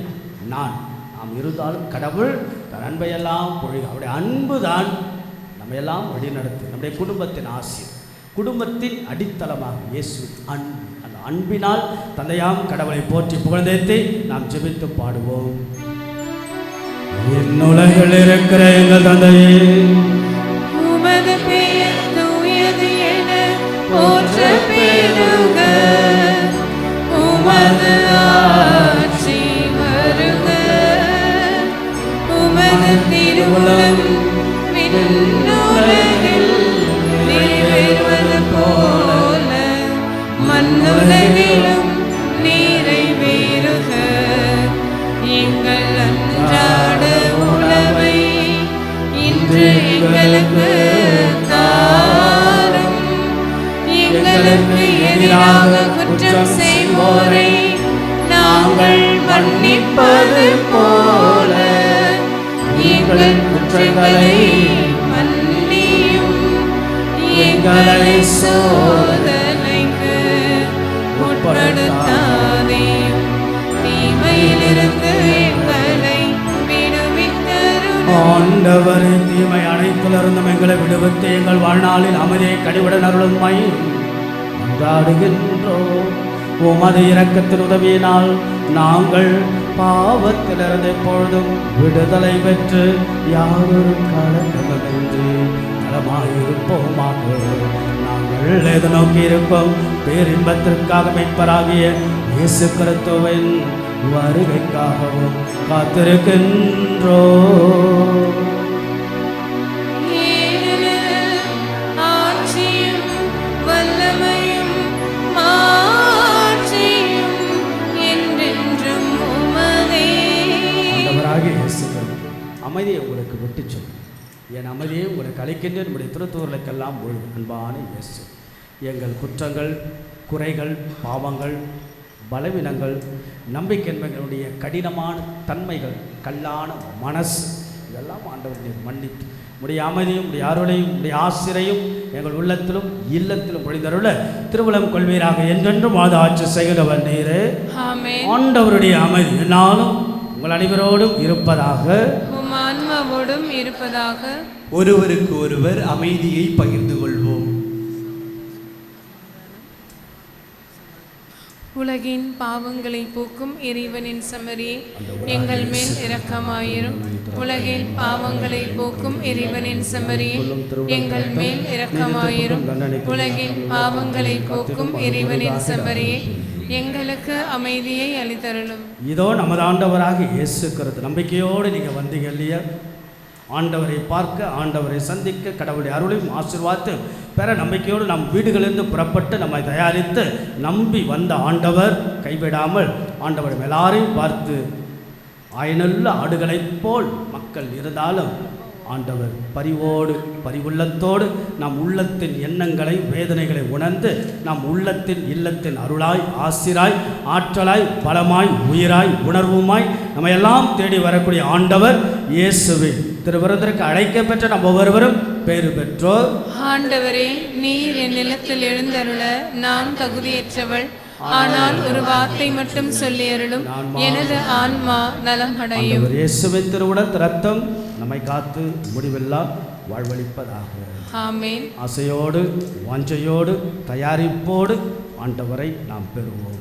நாம் இருந்தாலும் கடவுள் தன் அன்பையெல்லாம் பொழிக. அவருடைய அன்பு தான் நம்ம எல்லாம் வழிநடத்து. நம்முடைய குடும்பத்தின் ஆசை, குடும்பத்தின் அடித்தளமாக இயேசு அன்பு. அந்த அன்பினால் தந்தையாம் கடவுளை போற்றி புகழ்ந்தேத்தி நாம் ஜெபித்து பாடுவோம். உலகில் இருக்கிற எங்கள் தந்தையே, உமது பெயர் தூயது என போற்ற பெறுக. உமது ஆட்சி வருக. உமது திருவுளம் விண்ணுலகில் நிறைவேறுவது போல மண்ணுலகிலும் நிறைவேறுக. எங்கள் அன்றாட உணவை இன்று எங்களுக்கு தாரும். எங்களுக்கு எதிராக குற்றம் செய்வோரை நாங்கள் மன்னிப்பது போல எங்கள் குற்றங்களை மன்னியும். எங்களை சோதனைக்கு உட்படுத்தாதேயும். தீமையிலிருந்து எங்களை விடுவித்தருளும். ஆண்டவரே, தீமை அனைத்திலிருந்தும் எங்களை விடுவித்து எங்கள் வாழ்நாளில் அமைதியை கனிவுடன் அருளுமை கொண்டாடுகின்றோம். உமது இரக்கத்தின் உதவியினால் நாங்கள் பாவத்திலிருந்து எப்பொழுதும் விடுதலை பெற்று யாரொரு கலக்கமின்றி நலமாயிருப்போமாக. நாங்கள் எது நோக்கி இருக்கோம்? பேரின்பத்திற்காக மீட்பராகிய இயேசு கிறிஸ்துவின் வருகைக்காகவும் காத்திருக்கின்றோம். ஆட்சியும் வல்லமையும் மாட்சியும் என்றென்றும் உமதே. ஆண்டவராகிய இயேசு கிறிஸ்து, அமைதியை உங்களுக்கு விட்டு சொல்லும். என் அமைதியை உங்களுக்கு அளிக்கின்றேன். நம்முடைய திருத்தூர்களுக்கெல்லாம் ஒழுங்கு. அன்பான இயேசு, எங்கள் குற்றங்கள், குறைகள், பாவங்கள், பலவீனங்கள், நம்பிக்கையின்மைகளுடைய கடினமான தன்மைகள், கல்லான மனசு, இதெல்லாம் ஆண்டவருடைய மன்னித்து உடைய அமைதியும் உடைய அருளையும் உடைய ஆசிரையும் எங்கள் உள்ளத்திலும் இல்லத்திலும் பொழிந்தருள திருவுளம் கொள்வீராக. என்றென்றும் வாத ஆட்சி செய்கிறவர் நீரே. ஆண்டவருடைய அமைதி என்னாலும் உங்கள் அனைவரோடும் இருப்பதாக, உம் ஆன்மாவோடும் இருப்பதாக. ஒருவருக்கு ஒருவர் அமைதியை பகிர்ந்து கொள்வோம். உலகின் பாவங்களை போக்கும் இறைவனின் செம்மறியே, எங்கள் மேல் இரக்கமாயிரும். உலகின் பாவங்களை போக்கும் இறைவனின் செம்மறியே, எங்கள் மேல் இரக்கமாயிரும். உலகின் பாவங்களை போக்கும் இறைவனின் செம்மறியே, எங்களுக்கு அமைதியை அளித்தருளும். இதோ நமது ஆண்டவராக இயேசு கிறிஸ்து. நம்பிக்கையோடு நீங்கள் வந்தீங்க இல்லையா? ஆண்டவரை பார்க்க, ஆண்டவரை சந்திக்க, கடவுளுடைய அருளையும் ஆசீர்வாதத்தை பெற நம்பிக்கையோடு நம் வீடுகளிலிருந்து புறப்பட்டு நம்மை தயாரித்து நம்பி வந்த ஆண்டவர் கைவிடாமல் ஆண்டவர் எல்லாரையும் பார்த்து ஆயனல்ல ஆடுகளைப் போல் மக்கள் இருந்தாலும் ஆண்டவர் பரிவோடு பரிவுள்ளத்தோடு நம் உள்ளத்தின் எண்ணங்களை, வேதனைகளை உணர்ந்து நம் உள்ளத்தின் இல்லத்தின் அருளாய், ஆசிராய், ஆற்றலாய், பலமாய், உயிராய், உணர்வுமாய் நம்ம எல்லாம் தேடி வரக்கூடிய ஆண்டவர் இயேசுவின் திருவிருந்திற்கு அழைக்கப்பெற்ற நம்ம ஒவ்வொருவரும் பேறு பெற்றோர். ஆண்டவரே, நீர் என் நிலத்தில் எழுந்தருள நான் தகுதியற்றவள். ஆனால் ஒரு வார்த்தை மட்டும் சொல்லி அருளும், எனது ஆன்மா நலம் அடையும். இயேசுவின் திருவுடல் இரத்தம் நம்மை காத்து முடிவில்லா வாழ்வளிப்பதாக. ஆமென். ஆசையோடு, வாஞ்சையோடு, தயாரிப்போடு ஆண்டவரை நாம் பெறுவோம்.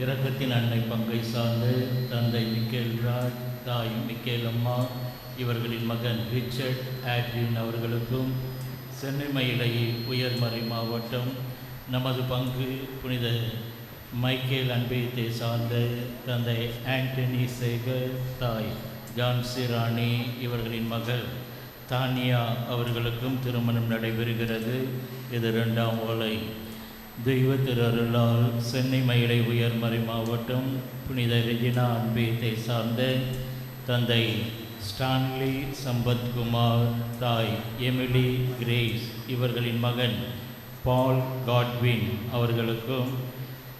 இரக்கத்தின் அன்னை பங்கை சார்ந்து தந்தை மிக்கேல் ராஜ், தாய் மிக்கேல் அம்மா, இவர்களின் மகன் ரிச்சர்ட் ஆட்ரின் அவர்களுக்கும், சென்னை மயிலை உயர்மறை மாவட்டம் நமது பங்கு புனித மைக்கேல் அன்பேத்தை சார்ந்த தந்தை ஆண்டனி சேகர், தாய் ஜான்சி ராணி, இவர்களின் மகள் தானியா அவர்களுக்கும் திருமணம் நடைபெறுகிறது. இது 2ஆம் ஓலை. தெய்வ திருஅருளால் சென்னை மயிலை உயர்மறை மாவட்டம் புனித ரெஜினா அன்பேத்தை சார்ந்த தந்தை ஸ்டான்லி சம்பத்குமார், தாய் எமிலி கிரேஸ், இவர்களின் மகன் பால் காட்வின் அவர்களுக்கும்,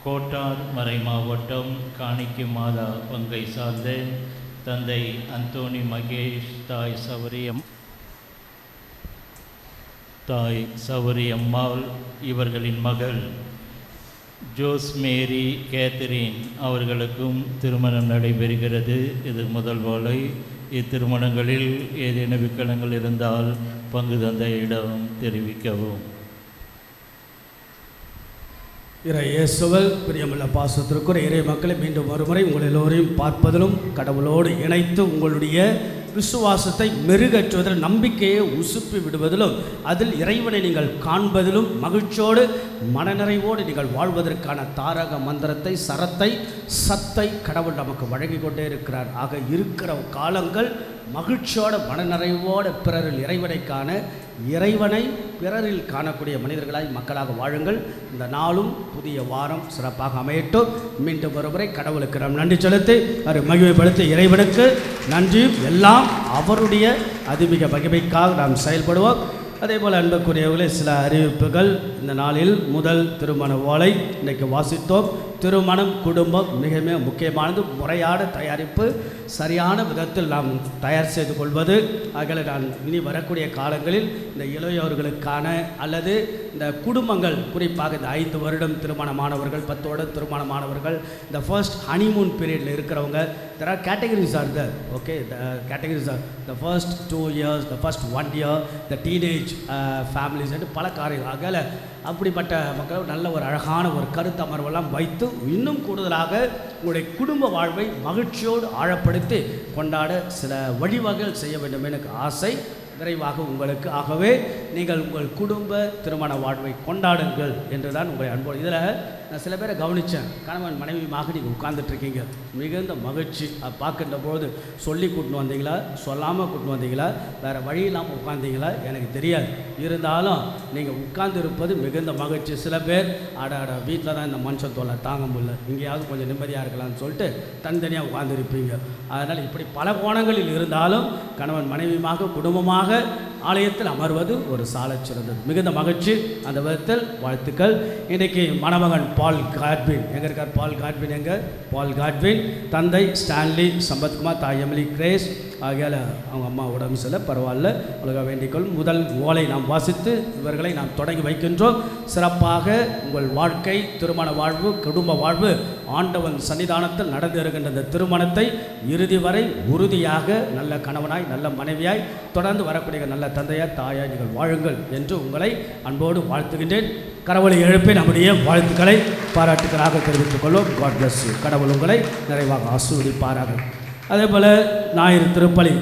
கோட்டார் மறை மாவட்டம் காணிக்கு மாதா பங்கை சார்ந்த தந்தை அந்தோனி மகேஷ், தாய் சவரியம்மாள், இவர்களின் மகள் ஜோஸ்மேரி கேத்தரின் அவர்களுக்கும் திருமணம் நடைபெறுகிறது. இது முதல் ஓலை. இத்திருமணங்களில் ஏதேனும் விக்கலங்கள் இருந்தால் பங்கு தந்தையிடம் தெரிவிக்கவும். இறை இயேசுவில் பிரியமுள்ள பாசத்திற்குரிய இறை மக்களை மீண்டும் ஒருமுறை உங்கள் எல்லோரையும் பார்ப்பதிலும் கடவுளோடு இணைத்து உங்களுடைய விசுவாசத்தை மெருகற்றுவதில், நம்பிக்கையை உசுப்பி விடுவதிலும், அதில் இறைவனை நீங்கள் காண்பதிலும், மகிழ்ச்சியோடு மனநிறைவோடு நீங்கள் வாழ்வதற்கான தாரக மந்திரத்தை, சத்தை கடவுள் நமக்கு வழங்கி கொண்டே இருக்கிறார். ஆக இருக்கிற காலங்கள் மகிழ்ச்சியோட மனநிறைவோடு பிறரில் இறைவனை காண, இறைவனை பிறரில் காணக்கூடிய மனிதர்களாய் மக்களாக வாழுங்கள். இந்த நாளும் புதிய வாரம் சிறப்பாக அமையட்டும். மீண்டும் ஒருமுறை கடவுளுக்கு நாம் நன்றி செலுத்தி அதை மகிமைப்படுத்தி இறைவனுக்கு நன்றியும் எல்லாம் அவருடைய அதிமிக மகிமைக்காக நாம் செயல்படுவோம். அதேபோல் அன்புக்குரியவர்களே, சில அறிவிப்புகள். இந்த நாளில் முதல் திருமண ஓலை இன்றைக்கு வாசித்தோம். திருமணம், குடும்பம் மிக மிக முக்கியமானது. முறையான தயாரிப்பு, சரியான விதத்தில் நாம் தயார் செய்து கொள்வது. ஆகவே நான் இனி வரக்கூடிய காலங்களில் இந்த இளையோர்களுக்கான அல்லது இந்த குடும்பங்கள், குறிப்பாக இந்த 5 வருடம் திருமணமானவர்கள், 10 வருடம் திருமணமானவர்கள், இந்த ஃபர்ஸ்ட் ஹனிமூன் பீரியடில் இருக்கிறவங்க, there are categories are there. Okay, the categories are the first 2 years, the first 1 year, the teenage families என்று பல காரியங்கள். ஆகல அப்படிப்பட்ட மக்கள் நல்ல ஒரு அழகான ஒரு கருத்தமர்வெல்லாம் வைத்து இன்னும் கூடுதலாக உங்களுடைய குடும்ப வாழ்வை மகிழ்ச்சியோடு ஆழப்படுத்தி கொண்டாட சில வழிவகைகள் செய்ய வேண்டும் எனக்கு ஆசை விரைவாக உங்களுக்கு. ஆகவே நீங்கள் உங்கள் குடும்ப திருமண வாழ்வை கொண்டாடுங்கள் என்று தான் உங்களை அன்போடு. இதில் நான் சில பேரை கவனித்தேன். கணவன் மனைவியுமாக நீங்கள் உட்கார்ந்துட்ருக்கீங்க, மிகுந்த மகிழ்ச்சி. பார்க்கின்ற போது சொல்லி கூட்டின்னு வந்தீங்களா, சொல்லாமல் கூட்டின்னு வந்தீங்களா, வேறு வழி இல்லாமல் உட்காந்தீங்களா எனக்கு தெரியாது. இருந்தாலும் நீங்கள் உட்கார்ந்து இருப்பது மிகுந்த மகிழ்ச்சி. சில பேர் அட வீட்டில் தான் இந்த மனுஷன் தொல்லை தாங்க முடியல, இங்கேயாவது கொஞ்சம் நிம்மதியாக இருக்கலாம்னு சொல்லிட்டு தனித்தனியாக உட்கார்ந்துருப்பீங்க. அதனால் இப்படி பல கோணங்களில் இருந்தாலும் கணவன் மனைவியுமாக குடும்பமாக ஆலயத்தில் அமர்வது ஒரு சாலச் சிறந்தது. மிகுந்த மகிழ்ச்சி. அந்த விதத்தில் வாழ்த்துக்கள். இன்றைக்கி மணமகன் பால் காட்வின் எங்கே இருக்கார்? பால் காட்வின் எங்கே? பால் காட்வின், தந்தை ஸ்டான்லி சம்பத்குமார், தாய் எமிலி கிரேஸ். ஆகையால் அவங்க அம்மா உடம்பு சில பரவாயில்ல, உலக வேண்டிக்கொள். முதல் ஓலை நாம் வாசித்து இவர்களை நாம் தொடங்கி வைக்கின்றோம். சிறப்பாக உங்கள் வாழ்க்கை, திருமண வாழ்வு, குடும்ப வாழ்வு ஆண்டவன் சன்னிதானத்தில் நடந்து இருக்கின்ற இந்த திருமணத்தை இறுதி வரை உறுதியாக நல்ல கணவனாய், நல்ல மனைவியாய், தொடர்ந்து வரக்கூடிய நல்ல தந்தையாய், தாயாய் நீங்கள் வாழுங்கள் என்று உங்களை அன்போடு வாழ்த்துகின்றேன். கடவுளை எழுப்பி நம்முடைய வாழ்த்துக்களை பாராட்டுக்களாக தெரிவித்துக் கொள்வோம். God bless you. கடவுள் உங்களை நிறைவாக ஆசீர்வதிப்பாராக. அதேபோல் ஞாயிறு திருப்பலி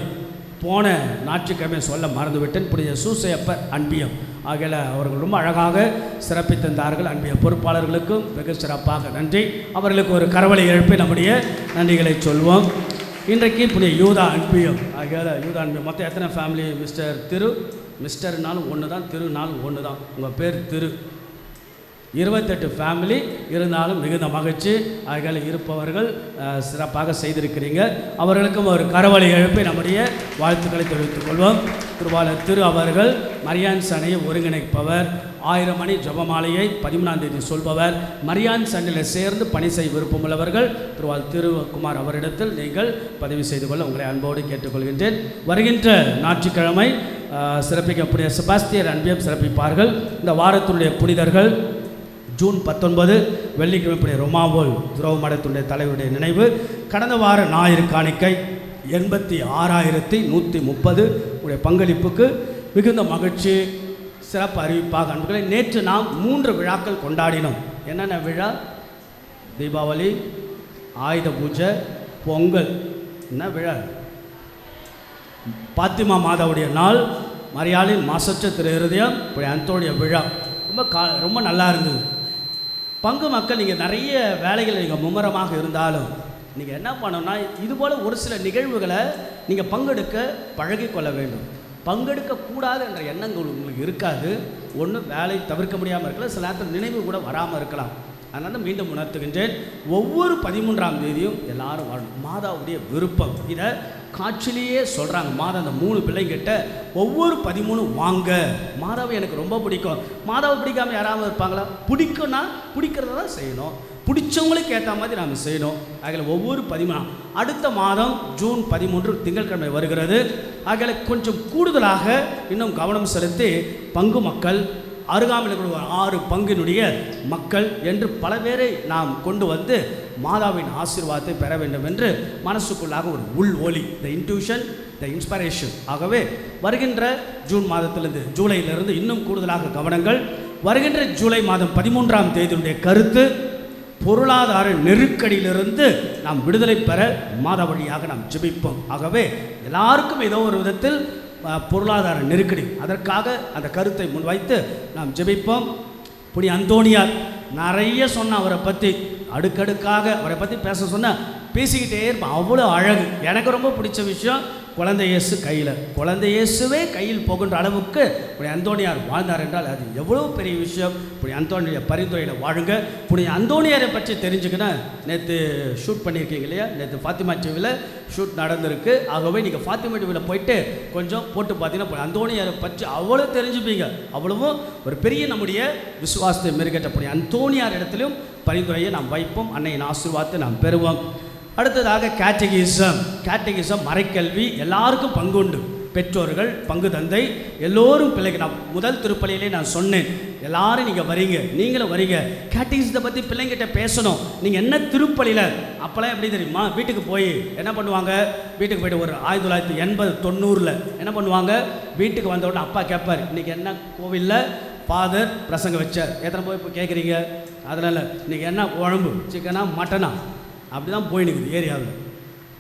போன ஞாயிற்றுக்கிழமை சொல்ல மறந்துவிட்டேன். புனித சூசையப்பர் அன்பியம் ஆகிய அவர்கள் ரொம்ப அழகாக சிறப்பித்திருந்தார்கள். அன்பிய பொறுப்பாளர்களுக்கும் வெகு சிறப்பாக நன்றி. அவர்களுக்கு ஒரு கரவலை எழுப்பி நம்முடைய நன்றிகளை சொல்வோம். இன்றைக்கு புனித யூதா அன்பியம் ஆகிய யூதா அன்பியம் மொத்தம் எத்தனை ஃபேமிலி? மிஸ்டர்னாலும் ஒன்று தான், திருநாளும் ஒன்று தான். உங்கள் பேர் திரு. 28 ஃபேமிலி இருந்தாலும் மிகுந்த மகிழ்ச்சி. ஆகிய இருப்பவர்கள் சிறப்பாக செய்திருக்கிறீங்க. அவர்களுக்கும் ஒரு கரவலை எழுப்பி நம்முடைய வாழ்த்துக்களை தெரிவித்துக் கொள்வோம். திருவாளர் திரு அவர்கள் மரியான் சனையை ஒருங்கிணைப்பவர். 1000 மணி ஜபமாலையை 13ஆம் தேதி சொல்பவர். மரியான் சண்டையில் சேர்ந்து பணி செய்ய விருப்பமுள்ளவர்கள் திருவாள் திருக்குமார் அவரிடத்தில் நீங்கள் பதிவு செய்து கொள்ள உங்களை அன்போடு கேட்டுக்கொள்கின்றேன். வருகின்ற ஞாயிற்றுக்கிழமை சிறப்பிக்கக்கூடிய செபாஸ்தியர் அன்பியம் சிறப்பிப்பார்கள். இந்த வாரத்தினுடைய புனிதர்கள் ஜூன் 19 வெள்ளிக்கிழமை ரொமாவோல் துறவு மடத்தினுடைய தலைவருடைய நினைவு. கடந்த வார ஞாயிறு காணிக்கை 86,130 உடைய பங்களிப்புக்கு மிகுந்த மகிழ்ச்சி. சிறப்பு அறிவிப்பாக அன்புகளை நேற்று நாம் 3 விழாக்கள் கொண்டாடினோம். என்னென்ன விழா? தீபாவளி, ஆயுத பூஜை, பொங்கல், என்ன விழா, பாத்திமா மாதாவுடைய நாள், மரியாளின் மாசற்ற திரு இருதயம், இப்படி அந்தோடைய விழா ரொம்ப நல்லா இருந்தது. பங்கு மக்கள் நீங்கள் நிறைய வேலைகள் நீங்கள் மும்முரமாக இருந்தாலும் நீங்கள் என்ன பண்ணணும்னா இதுபோல் ஒரு சில நிகழ்வுகளை நீங்கள் பங்கெடுக்க பழகி கொள்ள வேண்டும். பங்கெடுக்கக்கூடாது என்ற எண்ணங்கள் உங்களுக்கு இருக்காது. ஒன்று வேலை தவிர்க்க முடியாமல் இருக்கலாம், சில நேரத்தில் நினைவு கூட வராமல் இருக்கலாம். அதனால் மீண்டும் உணர்த்துகின்றேன், ஒவ்வொரு 13ஆம் தேதியும் எல்லாரும் வாழணும். மாதாவுடைய விருப்பம், இதை காட்சிலேயே சொல்கிறாங்க. மாதா அந்த 3 பிள்ளைங்கிட்ட ஒவ்வொரு 13 வாங்க, மாதாவை எனக்கு ரொம்ப பிடிக்கும். மாதாவை பிடிக்காமல் யாராவது இருப்பாங்களா? பிடிக்கும்னா பிடிக்கிறத தான் செய்யணும், பிடிச்சவங்களுக்கு ஏற்ற மாதிரி நாம் செய்யணும். அதில் ஒவ்வொரு 13 அடுத்த மாதம் ஜூன் 13 திங்கட்கிழமை வருகிறது. அதில் கொஞ்சம் கூடுதலாக இன்னும் கவனம் செலுத்தி பங்கு மக்கள், அருகாமையில் இருக்கிற 6 பங்கினுடைய மக்கள் என்று பல பேரை நாம் கொண்டு வந்து மாதாவின் ஆசீர்வாதத்தை பெற வேண்டும் என்று மனசுக்குள்ளாக ஒரு உள் ஒலி, த இன்ட்யூஷன், த இன்ஸ்பிரேஷன். ஆகவே வருகின்ற ஜூன் மாதத்திலிருந்து, ஜூலையிலிருந்து இன்னும் கூடுதலாக கவனங்கள். வருகின்ற ஜூலை மாதம் 13ஆம் தேதியுடைய கருத்து, பொருளாதார நெருக்கடியிலிருந்து நாம் விடுதலை பெற மாதா வழியாக நாம் ஜெபிப்போம். ஆகவே எல்லாருக்கும் ஏதோ ஒரு விதத்தில் பொருளாதார நெருக்கடி, அதற்காக அந்த கருத்தை முன்வைத்து நாம் ஜெபிப்போம். புனித அந்தோணியார் நிறைய சொன்ன அவரை பற்றி, அடுக்கடுக்காக அவரை பற்றி பேச சொன்னால் பேசிக்கிட்டே இருப்பேன். அவ்வளோ அழகு. எனக்கு ரொம்ப பிடிச்ச விஷயம் குழந்தை இயேசு கையில், குழந்தை இயேசுவே கையில் போகின்ற அளவுக்கு புனித அந்தோணியார் வாழ்ந்தார் என்றால் அது எவ்வளோ பெரிய விஷயம். புனித அந்தோணிய பரிந்துரையில் வாழுங்க. புனித அந்தோணியாரை பற்றி தெரிஞ்சுக்கணும். நேற்று ஷூட் பண்ணியிருக்கீங்க இல்லையா? நேற்று ஃபாத்திமா டிவியில் ஷூட் நடந்திருக்கு. ஆகவே நீங்கள் ஃபாத்திமா டிவியில் போயிட்டு கொஞ்சம் போட்டு பார்த்தீங்கன்னா புனித அந்தோணியாரை பற்றி அவ்வளோ தெரிஞ்சுப்பீங்க. அவ்வளவும் ஒரு பெரிய நம்முடைய விசுவாசத்தை மெருகேற்ற புனித அந்தோணியார் இடத்திலும் பரிந்துரையை நாம் வைப்போம். அன்னையின் ஆசீர்வாதத்தை நாம் பெறுவோம். அடுத்ததாக கேட்டகிசம் மறைக்கல்வி எல்லாருக்கும் பங்குண்டு. பெற்றோர்கள், பங்கு தந்தை, எல்லோரும் பிள்ளைங்க. நான் முதல் திருப்பலியிலே நான் சொன்னேன், எல்லாரும் நீங்கள் வரீங்க, நீங்களும் வரீங்க. கேட்டகிசத்தை பற்றி பிள்ளைங்கிட்ட பேசணும். நீங்கள் என்ன திருப்பலியில் அப்போல்லாம் எப்படி தெரியுமா? வீட்டுக்கு போய் என்ன பண்ணுவாங்க? வீட்டுக்கு போய்ட்டு ஒரு 1980-90 என்ன பண்ணுவாங்க? வீட்டுக்கு வந்த உடனே அப்பா கேட்பார், இன்றைக்கி என்ன கோவிலில் ஃபாதர் பிரசங்க வச்சார், எத்தனை போய் இப்போ கேட்குறீங்க? அதனால் இன்றைக்கி என்ன குழம்பு, சிக்கனா மட்டனா, அப்படி தான் போய் நிற்குது ஏரியாவில்.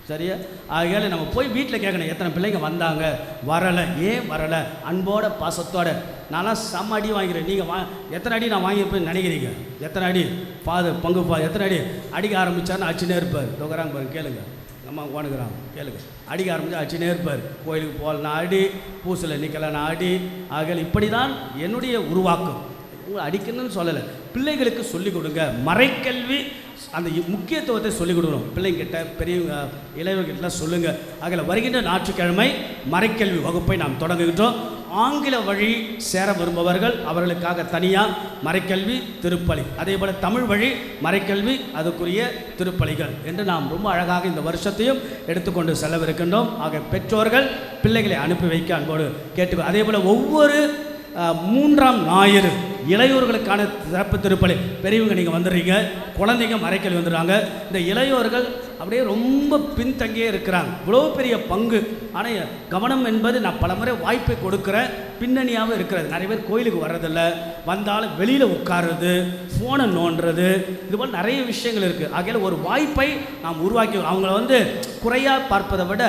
சரியா? ஆகையால் நம்ம போய் வீட்டில் கேட்கணும், எத்தனை பிள்ளைங்க வந்தாங்க, வரலை, ஏன் வரலை, அன்போட பாசத்தோட. நான்லாம் செம்ம அடி வாங்கிறேன். நீங்கள் எத்தனை அடி நான் வாங்கியிருப்பேன்னு நினைக்கிறீங்க? எத்தனை அடி ஃபாதர் பங்கு எத்தனை அடி அடிக்க ஆரம்பித்தார்னு அடிச்சுனே இருப்பார். தொகுறாங்க பாருங்க, கேளுங்க, அம்மா ஓணுக்கிறாங்க கேளுங்க. அடிக்க ஆரம்பித்தா அடிச்சுனே இருப்பார். கோயிலுக்கு போகலன்னா அடி, பூசில் நிற்கலைன்னா அடி. ஆகையால் இப்படி தான் என்னுடைய உருவாக்கம். உங்களை அடிக்கணும்னு சொல்லலை, பிள்ளைகளுக்கு சொல்லிக் கொடுங்க. மறைக்கல்வி அந்த முக்கியத்துவத்தை சொல்லிக் கொடுக்கணும் பிள்ளைங்கிட்ட, பெரியவங்க இளையவர்கிட்டலாம் சொல்லுங்கள். அதில் வருகின்ற ஞாயிற்றுக்கிழமை மறைக்கல்வி வகுப்பை நாம் தொடங்குகின்றோம். ஆங்கில வழி சேர விரும்புபவர்கள் அவர்களுக்காக தனியாக மறைக்கல்வி திருப்பலி, அதே போல் தமிழ் வழி மறைக்கல்வி அதுக்குரிய திருப்பலிகள் என்று நாம் ரொம்ப அழகாக இந்த வருஷத்தையும் எடுத்துக்கொண்டு செல்லவிருக்கின்றோம். ஆக பெற்றோர்கள் பிள்ளைகளை அனுப்பி வைக்க அன்போடு கேட்டுக்கோ. அதே போல் ஒவ்வொரு 3ஆம் ஞாயிறு இளையோர்களுக்கான சிறப்பு திருப்பலி. பெரியவங்க நீங்கள் வந்துடுறீங்க, குழந்தைங்க மறைக்கல்வி வந்துடுறாங்க. இந்த இளையோர்கள் அப்படியே ரொம்ப பின்தங்கியே இருக்கிறாங்க. இவ்வளோ பெரிய பங்கு. ஆனால் கவனம் என்பது நான் பல முறை வாய்ப்பை கொடுக்குற பின்னணியாகவும் இருக்கிறது. நிறைய பேர் கோயிலுக்கு வர்றதில்ல, வந்தாலும் வெளியில் உட்கார்றது, ஃபோனை நோண்டுறது, இதுபோல் நிறைய விஷயங்கள் இருக்குது. ஆகையால் ஒரு வாய்ப்பை நாம் உருவாக்கி அவங்கள குறையாக பார்ப்பதை விட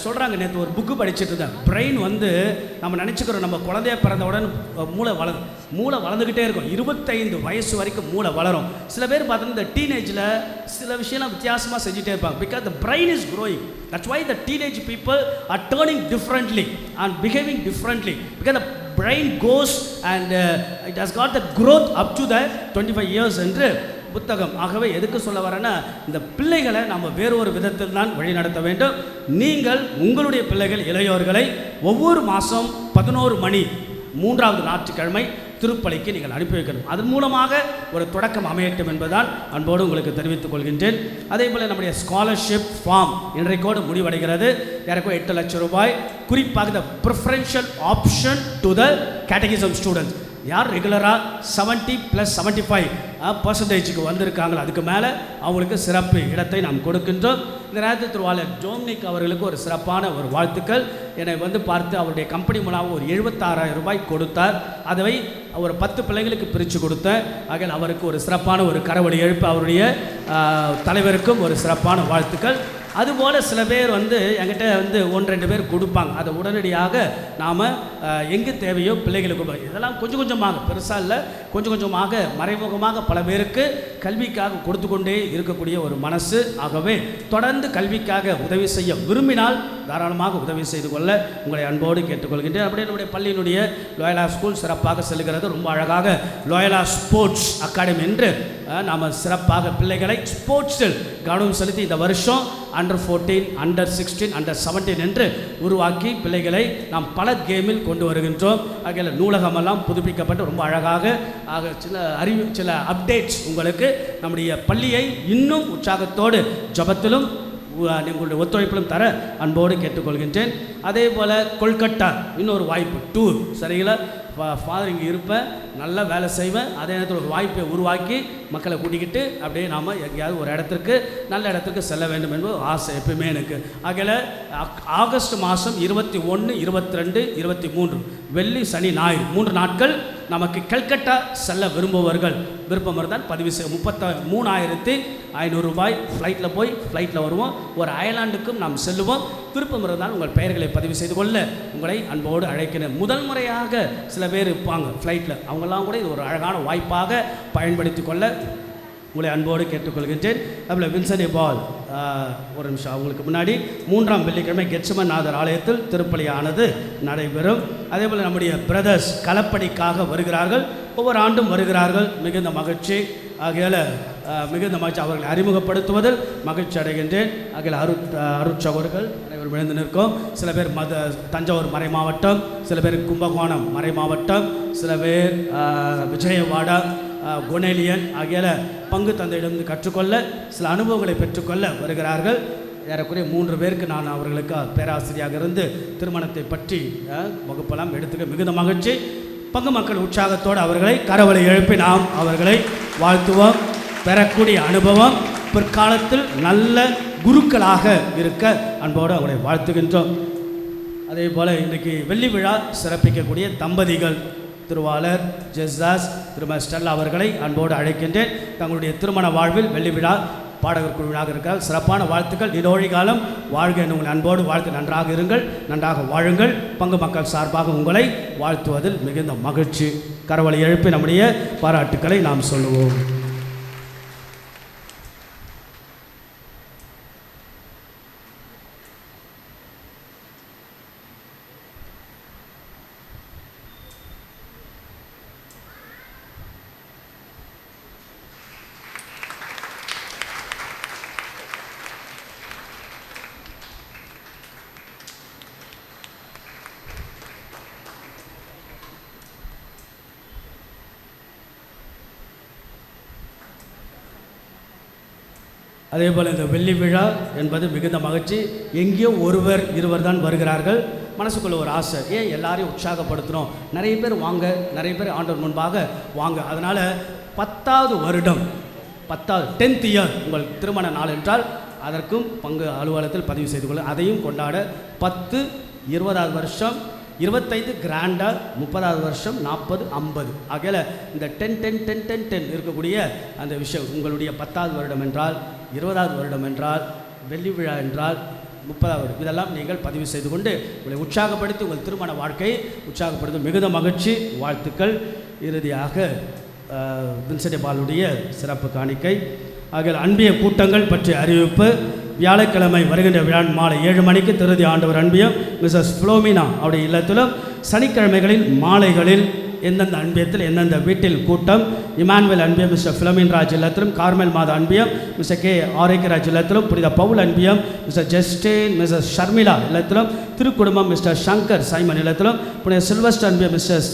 சொல்கிறாங்க. நேற்று ஒரு புக்கு படிச்சுட்டு இருந்தேன். பிரெயின் நம்ம நினச்சிக்கிறோம் நம்ம குழந்தைய பிறந்தவுடன் மூளை வளர்ந்துக்கிட்டே இருக்கும். 25 வயசு வரைக்கும் மூளை வளரும். சில பேர் பார்த்தீங்கன்னா இந்த டீனேஜில் சில விஷயம்லாம் வித்தியாசமாக செஞ்சுட்டே இருப்பாங்க. Because the brain is growing. That's why the teenage people are turning differently and behaving differently. Because the brain goes and it has got the growth up to the 25 years என்று புத்தகம். ஆகவே எதுக்கு சொல்ல வரேன்னா, இந்த பிள்ளைகளை நம்ம வேறொரு விதத்தில் தான் வழி நடத்த வேண்டும். நீங்கள் உங்களுடைய பிள்ளைகள் இளையோர்களை ஒவ்வொரு மாதம் 11 மணி 3ஆவது ஞாயிற்றுக்கிழமை திருப்பலிக்கு நீங்கள் அனுப்பி வைக்கணும். அதன் மூலமாக ஒரு தொடக்கம் அமையட்டும் என்பதால் அன்போடு உங்களுக்கு தெரிவித்துக் கொள்கின்றேன். அதே போல் நம்முடைய ஸ்காலர்ஷிப் ஃபார்ம் இன்றைக்கோடு முடிவடைகிறது. ஏறக்குறைய 8 லட்சம் ரூபாய். குறிப்பாக the preferential option to the catechism students. யார் ரெகுலராக 70+75% வந்திருக்காங்களோ அதுக்கு மேலே அவங்களுக்கு சிறப்பு இடத்தை நாம் கொடுக்கின்றோம். இந்த நேரத்தில் திருவாளர் ஜோம்னிக் அவர்களுக்கு ஒரு சிறப்பான ஒரு வாழ்த்துக்கள். என்னை வந்து பார்த்து அவருடைய கம்பெனி மூலமாக ஒரு 76,000 ரூபாய் கொடுத்தார். அதை ஒரு 10 பிள்ளைகளுக்கு பிரித்து கொடுத்தேன். ஆகையால் அவருக்கு ஒரு சிறப்பான ஒரு கரவொலி எழுப்பு அவருடைய தலைவருக்கும் ஒரு சிறப்பான வாழ்த்துக்கள். அதுபோல் சில பேர் வந்து என்கிட்ட வந்து 1-2 பேர் கொடுப்பாங்க. அதை உடனடியாக நாம் எங்கே தேவையோ பிள்ளைகளுக்கு கொடுப்போம். இதெல்லாம் கொஞ்சம் கொஞ்சமாக, பெருசாக இல்லை, கொஞ்சம் கொஞ்சமாக மறைமுகமாக பல பேருக்கு கல்விக்காக கொடுத்து கொண்டே இருக்கக்கூடிய ஒரு மனசு. ஆகவே தொடர்ந்து கல்விக்காக உதவி செய்ய விரும்பினால் தாராளமாக உதவி செய்து கொள்ள உங்களை அன்போடு கேட்டுக்கொள்கின்றேன். அப்படியே என்னுடைய பள்ளியினுடைய லோயலா ஸ்கூல் சிறப்பாக செல்கிறது. ரொம்ப அழகாக லோயலா ஸ்போர்ட்ஸ் அகாடமி என்று நாம் சிறப்பாக பிள்ளைகளை ஸ்போர்ட்ஸில் கவனம் செலுத்தி இந்த வருஷம் அண்டர் 14, அண்டர் 16, அண்டர் 17 என்று உருவாக்கி பிள்ளைகளை நாம் பல கேமில் கொண்டு வருகின்றோம். ஆகையால் நூலகமெல்லாம் புதுப்பிக்கப்பட்டு ரொம்ப அழகாக சில அப்டேட்ஸ் உங்களுக்கு நம்முடைய பள்ளியை இன்னும் உற்சாகத்தோடு ஜபத்திலும் உங்களுடைய ஒத்துழைப்பிலும் தர அன்போடு கேட்டுக்கொள்கின்றேன். அதே போல் கொல்கட்டா இன்னொரு வாய்ப்பு டூர், சரிங்களா? ஃபாதர் இங்கே இருப்பேன், நல்லா வேலை செய்வேன், அதே நேரத்தில் ஒரு வாய்ப்பை உருவாக்கி மக்களை கூட்டிக்கிட்டு அப்படியே நாம் எங்கேயாவது ஒரு இடத்துக்கு நல்ல இடத்துக்கு செல்ல வேண்டும் என்பது ஆசை எப்பவுமே எனக்கு. ஆகையில் ஆகஸ்ட் மாதம் 21, 22, 23 வெள்ளி, சனி, ஞாயிறு 3 நாட்கள் நமக்கு கல்கட்டா செல்ல விரும்புபவர்கள் விருப்பம் இருந்தால் பதிவு செய்ய 33,500 ரூபாய் ஃப்ளைட்டில் போய் ஃப்ளைட்டில் வருவோம். ஒரு அயர்லாண்டுக்கும் நாம் செல்லுவோம். விருப்பம் இருந்தால் உங்கள் பெயர்களை பதிவு செய்து கொள்ள உங்களை அன்போடு அழைக்கிறேன். முதல் முறையாக சில பேர் இருப்பாங்க ஃப்ளைட்டில், அவங்கெல்லாம் கூட இது ஒரு அழகான வாய்ப்பாக பயன்படுத்தி கொள்ள உங்களை அன்போடு கேட்டுக்கொள்கின்றேன். அதில் வின்சென்ட் பால் ஒரு நிமிஷம், அவங்களுக்கு முன்னாடி 3ஆம் வெள்ளிக்கிழமை கெட்சமன் நாதர் ஆலயத்தில் திருப்பலியானது நடைபெறும். அதே போல் நம்முடைய பிரதர்ஸ் கலப்படிக்காக வருகிறார்கள், ஒவ்வொரு ஆண்டும் வருகிறார்கள். மிகுந்த மகிழ்ச்சி. ஆகையால் மிகுந்த மகிழ்ச்சி அவர்களை அறிமுகப்படுத்துவதில் மகிழ்ச்சி அடைகின்றேன். ஆகையால் அருட்சகோர்கள் அனைவரும் எழுந்து நிற்கும். சில பேர் தஞ்சாவூர் மறை மாவட்டம், சில பேர் கும்பகோணம் மறை மாவட்டம், சில பேர் விஜயவாடா, குணேலியன் ஆகிய பங்கு தந்தையிடமிருந்து கற்றுக்கொள்ள சில அனுபவங்களை பெற்றுக்கொள்ள வருகிறார்கள். ஏறக்குறைய 3 பேருக்கு நான் அவர்களுக்கு பேராசிரியாக இருந்து திருமணத்தை பற்றி வகுப்பெல்லாம் எடுத்துக்க மிகுந்த மகிழ்ச்சி. பங்கு மக்கள் உற்சாகத்தோடு அவர்களை கரவலை எழுப்பி நாம் அவர்களை வாழ்த்துவோம். பெறக்கூடிய அனுபவம் பிற்காலத்தில் நல்ல குருக்களாக இருக்க அன்போடு அவரை வாழ்த்துகின்றோம். அதே போல் இன்றைக்கு வெள்ளி விழா சிறப்பிக்கக்கூடிய தம்பதிகள் திருவாளர் ஜெஸ்தாஸ், திருமதி ஸ்டெல்லா அவர்களை அன்போடு அழைக்கின்றேன். தங்களுடைய திருமண வாழ்வில் வெள்ளி விழா பாடகர் குழுவினாக இருக்கிறார். சிறப்பான வாழ்த்துக்கள். நீடோழி காலம் வாழ்க என உங்கள் அன்போடு வாழ்த்து. நன்றாக இருங்கள், நன்றாக வாழுங்கள். பங்கு மக்கள் சார்பாக உங்களை வாழ்த்துவதில் மிகுந்த மகிழ்ச்சி. கரவலை எழுப்பி நம்முடைய பாராட்டுக்களை நாம் சொல்லுவோம். அதே போல் இந்த வெள்ளி விழா என்பது மிகுந்த மகிழ்ச்சி. எங்கேயோ ஒருவர் இருவர் தான் வருகிறார்கள். மனசுக்குள்ள ஒரு ஆசை, ஏன் எல்லாரையும் உற்சாகப்படுத்தணும், நிறைய பேர் வாங்க, நிறைய பேர் ஆண்டவர் முன்பாக வாங்க. அதனால் 10வது வருடம் 10th இயர் உங்கள் திருமண நாள் என்றால் அதற்கும் பங்கு அலுவலகத்தில் பதிவு செய்து கொள்ள, அதையும் கொண்டாட 10, 20வது வருஷம் 25 கிராண்டாக, 30வது வருஷம் 40, 50 ஆகையில் இந்த 10 இருக்கக்கூடிய அந்த விஷயம் உங்களுடைய 10வது வருடம் என்றால், 20வது வருடம் என்றால், வெள்ளி விழா என்றால், 30வது வருடம், இதெல்லாம் நீங்கள் பதிவு செய்து கொண்டு உங்களை உற்சாகப்படுத்தி உங்கள் திருமண வாழ்க்கையை உற்சாகப்படுத்தும் மிகுந்த மகிழ்ச்சி. வாழ்த்துக்கள். இறுதியாக வின்சென்ட் பாலுடைய சிறப்பு காணிக்கை. ஆகிய அன்பிய கூட்டங்கள் பற்றிய அறிவிப்பு. வியாழக்கிழமை வருகின்ற விழா மாலை 7 மணிக்கு திருதி ஆண்டவர் அன்பியம் மிஸ்ஸஸ் ஃப்ளோமினா அவருடைய இல்லத்திலும், சனிக்கிழமைகளில் மாலைகளில் எந்தெந்த அன்பியத்தில் எந்தெந்த வீட்டில் கூட்டம், இமானுவேல் அன்பியம் மிஸ்டர் ஃபிலமின் ராஜ் இல்லத்திலும், கார்மெல் மாத அன்பியம் மிஸ்டர் கே ஆரோக்கியராஜ் இல்லத்திலும், புனித பவுல் அன்பியம் மிஸ்டர் ஜஸ்டின் மிஸ்ஸஸ் ஷர்மிளா இல்லத்திலும், திருக்குடும்பம் மிஸ்டர் சங்கர் சைமன் இல்லத்திலும், புனித சில்வஸ்டர் அன்பியம் மிஸ்டர்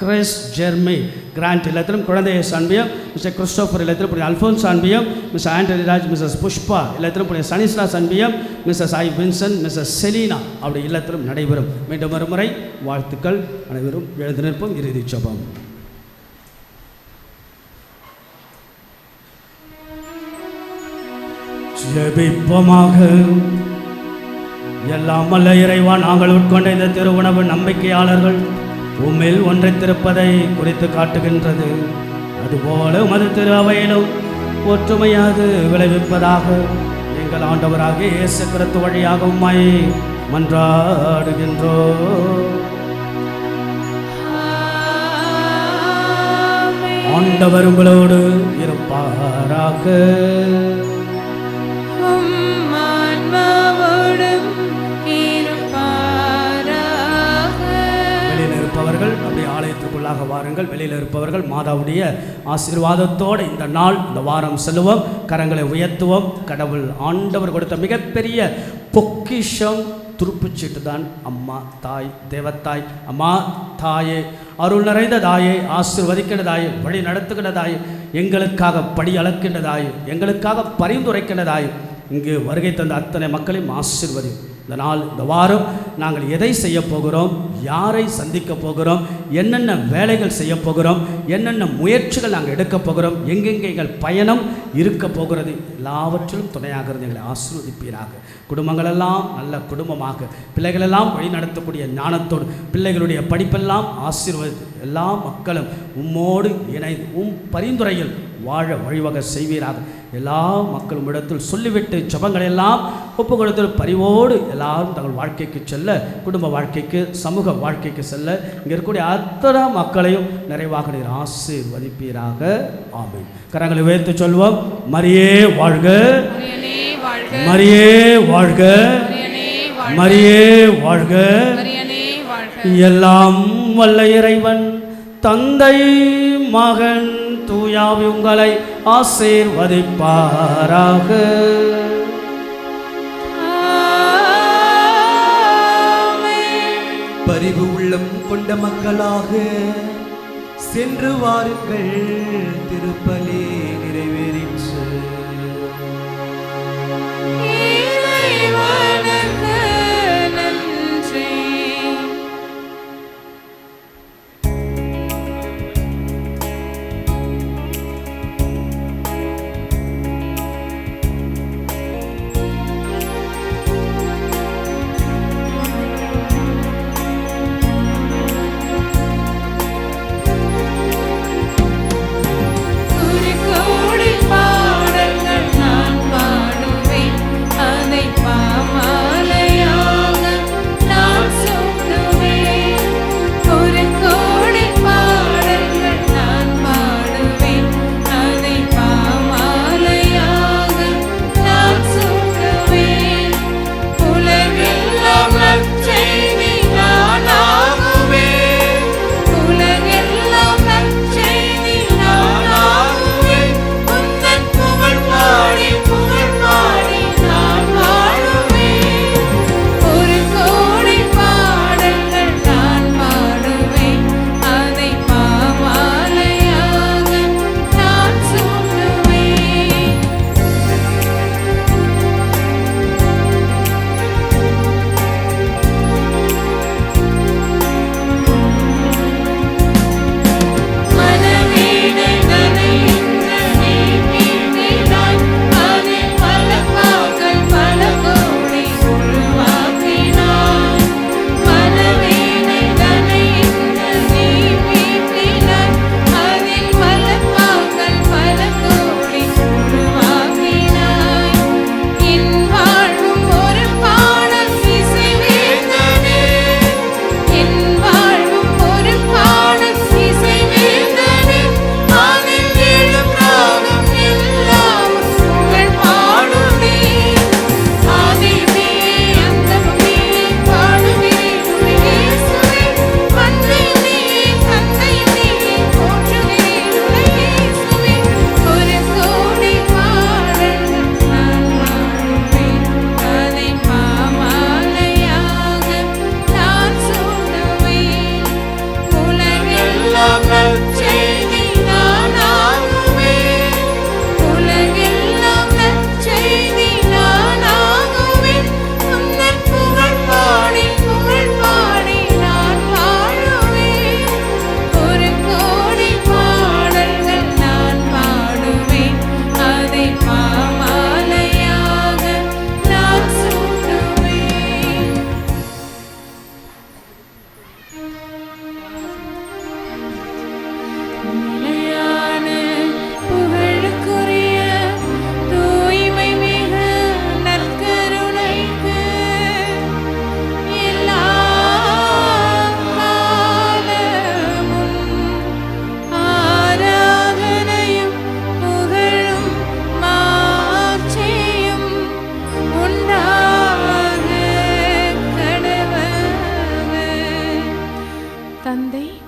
கிறிஸ் ஜெர்மி கிராண்ட் இல்லத்திலும், குழந்தை அன்பியம் மிஸ்டர் கிறிஸ்டோஃபர் இல்லத்திலும், புனித அல்ஃபோன்ஸ் அன்பியம் mister Antony Raj missus Pushpa இல்லத்திலும், புனித சனிஸ்லாஸ் அன்பியம் missus I Vinson missus Selina அவருடைய இல்லத்திலும் நடைபெறும். மீண்டும் மறுமுறை வாழ்த்துக்கள். அனைவரும் எழுந்து நிற்போம். இறுதி ஜெபம். ஜெபிப்போமாக. எல்லாம் வல்ல இறைவா, நாங்கள் உட்கொண்ட இந்த திருவுணவு நம்பிக்கையாளர்கள் உம்மில் ஒன்றைத்திருப்பதை குறித்து காட்டுகின்றது. அதுபோல உமது திரு அவையிலும் ஒற்றுமையாது விளைவிப்பதாக எங்கள் ஆண்டவராகிய இயேசு கிறிஸ்து வழியாக உம்மை மன்றாடுகின்றோம். ஆண்டவர் உங்களோடு இருப்பாராக. வெளியில் இருப்பவர்கள் அப்படியே ஆலயத்திற்குள்ளாக வாருங்கள். வெளியில் இருப்பவர்கள் மாதாவுடைய ஆசீர்வாதத்தோடு இந்த நாள் இந்த வாரம் செல்லுவோம். கரங்களை உயர்த்துவோம். கடவுள் ஆண்டவர் கொடுத்த மிகப்பெரிய பொக்கிஷம் துருப்புச்சீட்டு தான். அம்மா தாய், தேவத்தாய், அம்மா தாயே, அருள் நிறைந்த தாயே, ஆசீர்வதிக்கின்ற தாயே, வழி நடத்துகின்ற தாயே, எங்களுக்காக படி அளக்கின்ற தாயே, எங்களுக்காக பரிந்துரைக்கின்ற தாயே, இங்கு வருகை தந்த அத்தனை மக்களையும் ஆசீர்வதி. இந்த நாள் இந்த வாரம் நாங்கள் எதை செய்ய போகிறோம், யாரை சந்திக்க போகிறோம், என்னென்ன வேலைகள் செய்ய போகிறோம், என்னென்ன முயற்சிகள் நாங்கள் எடுக்க போகிறோம், எங்கெங்கே எங்கள் பயணம் இருக்க போகிறது, எல்லாவற்றிலும் துணையாக இருந்து எங்களை ஆசீர்வதிப்பீராக. குடும்பங்களெல்லாம் நல்ல குடும்பமாக, பிள்ளைகளெல்லாம் வழி நடத்தக்கூடிய ஞானத்தோடு, பிள்ளைகளுடைய படிப்பெல்லாம் ஆசீர்வதித்து எல்லா மக்களும் உம்மோடு இணைந்து உம் பரிந்துரையில் வாழ வழிவகை செய்வீராக. எல்லா மக்களும் இடத்தில் சொல்லிவிட்டு ஜபங்களெல்லாம் ஒப்பு கொடுத்து பரிவோடு எல்லாரும் தங்கள் வாழ்க்கைக்கு செல்ல, குடும்ப வாழ்க்கைக்கு, சமூக வாழ்க்கைக்கு செல்ல இங்கே இருக்கக்கூடிய அத்தனை மக்களையும் நிறைவாக நீர் ஆசீர்வதிப்பீராக. ஆமென். கரங்களை உயர்த்தி சொல்வோம். மரியே வாழ்க, மரியே வாழ்க, மரியே வாழ்க. எல்லாம் வல்ல இறைவன் தந்தை, மகன், தூயாவி உங்களை ஆசீர்வதிப்பாராக. பரிவு உள்ளம் கொண்ட மக்களாக சென்று வாருங்கள், திருப்பலி நிறைவேறிற்று.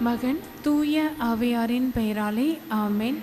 மகன் தூய ஆவியாரின் பெயராலே ஆமென்.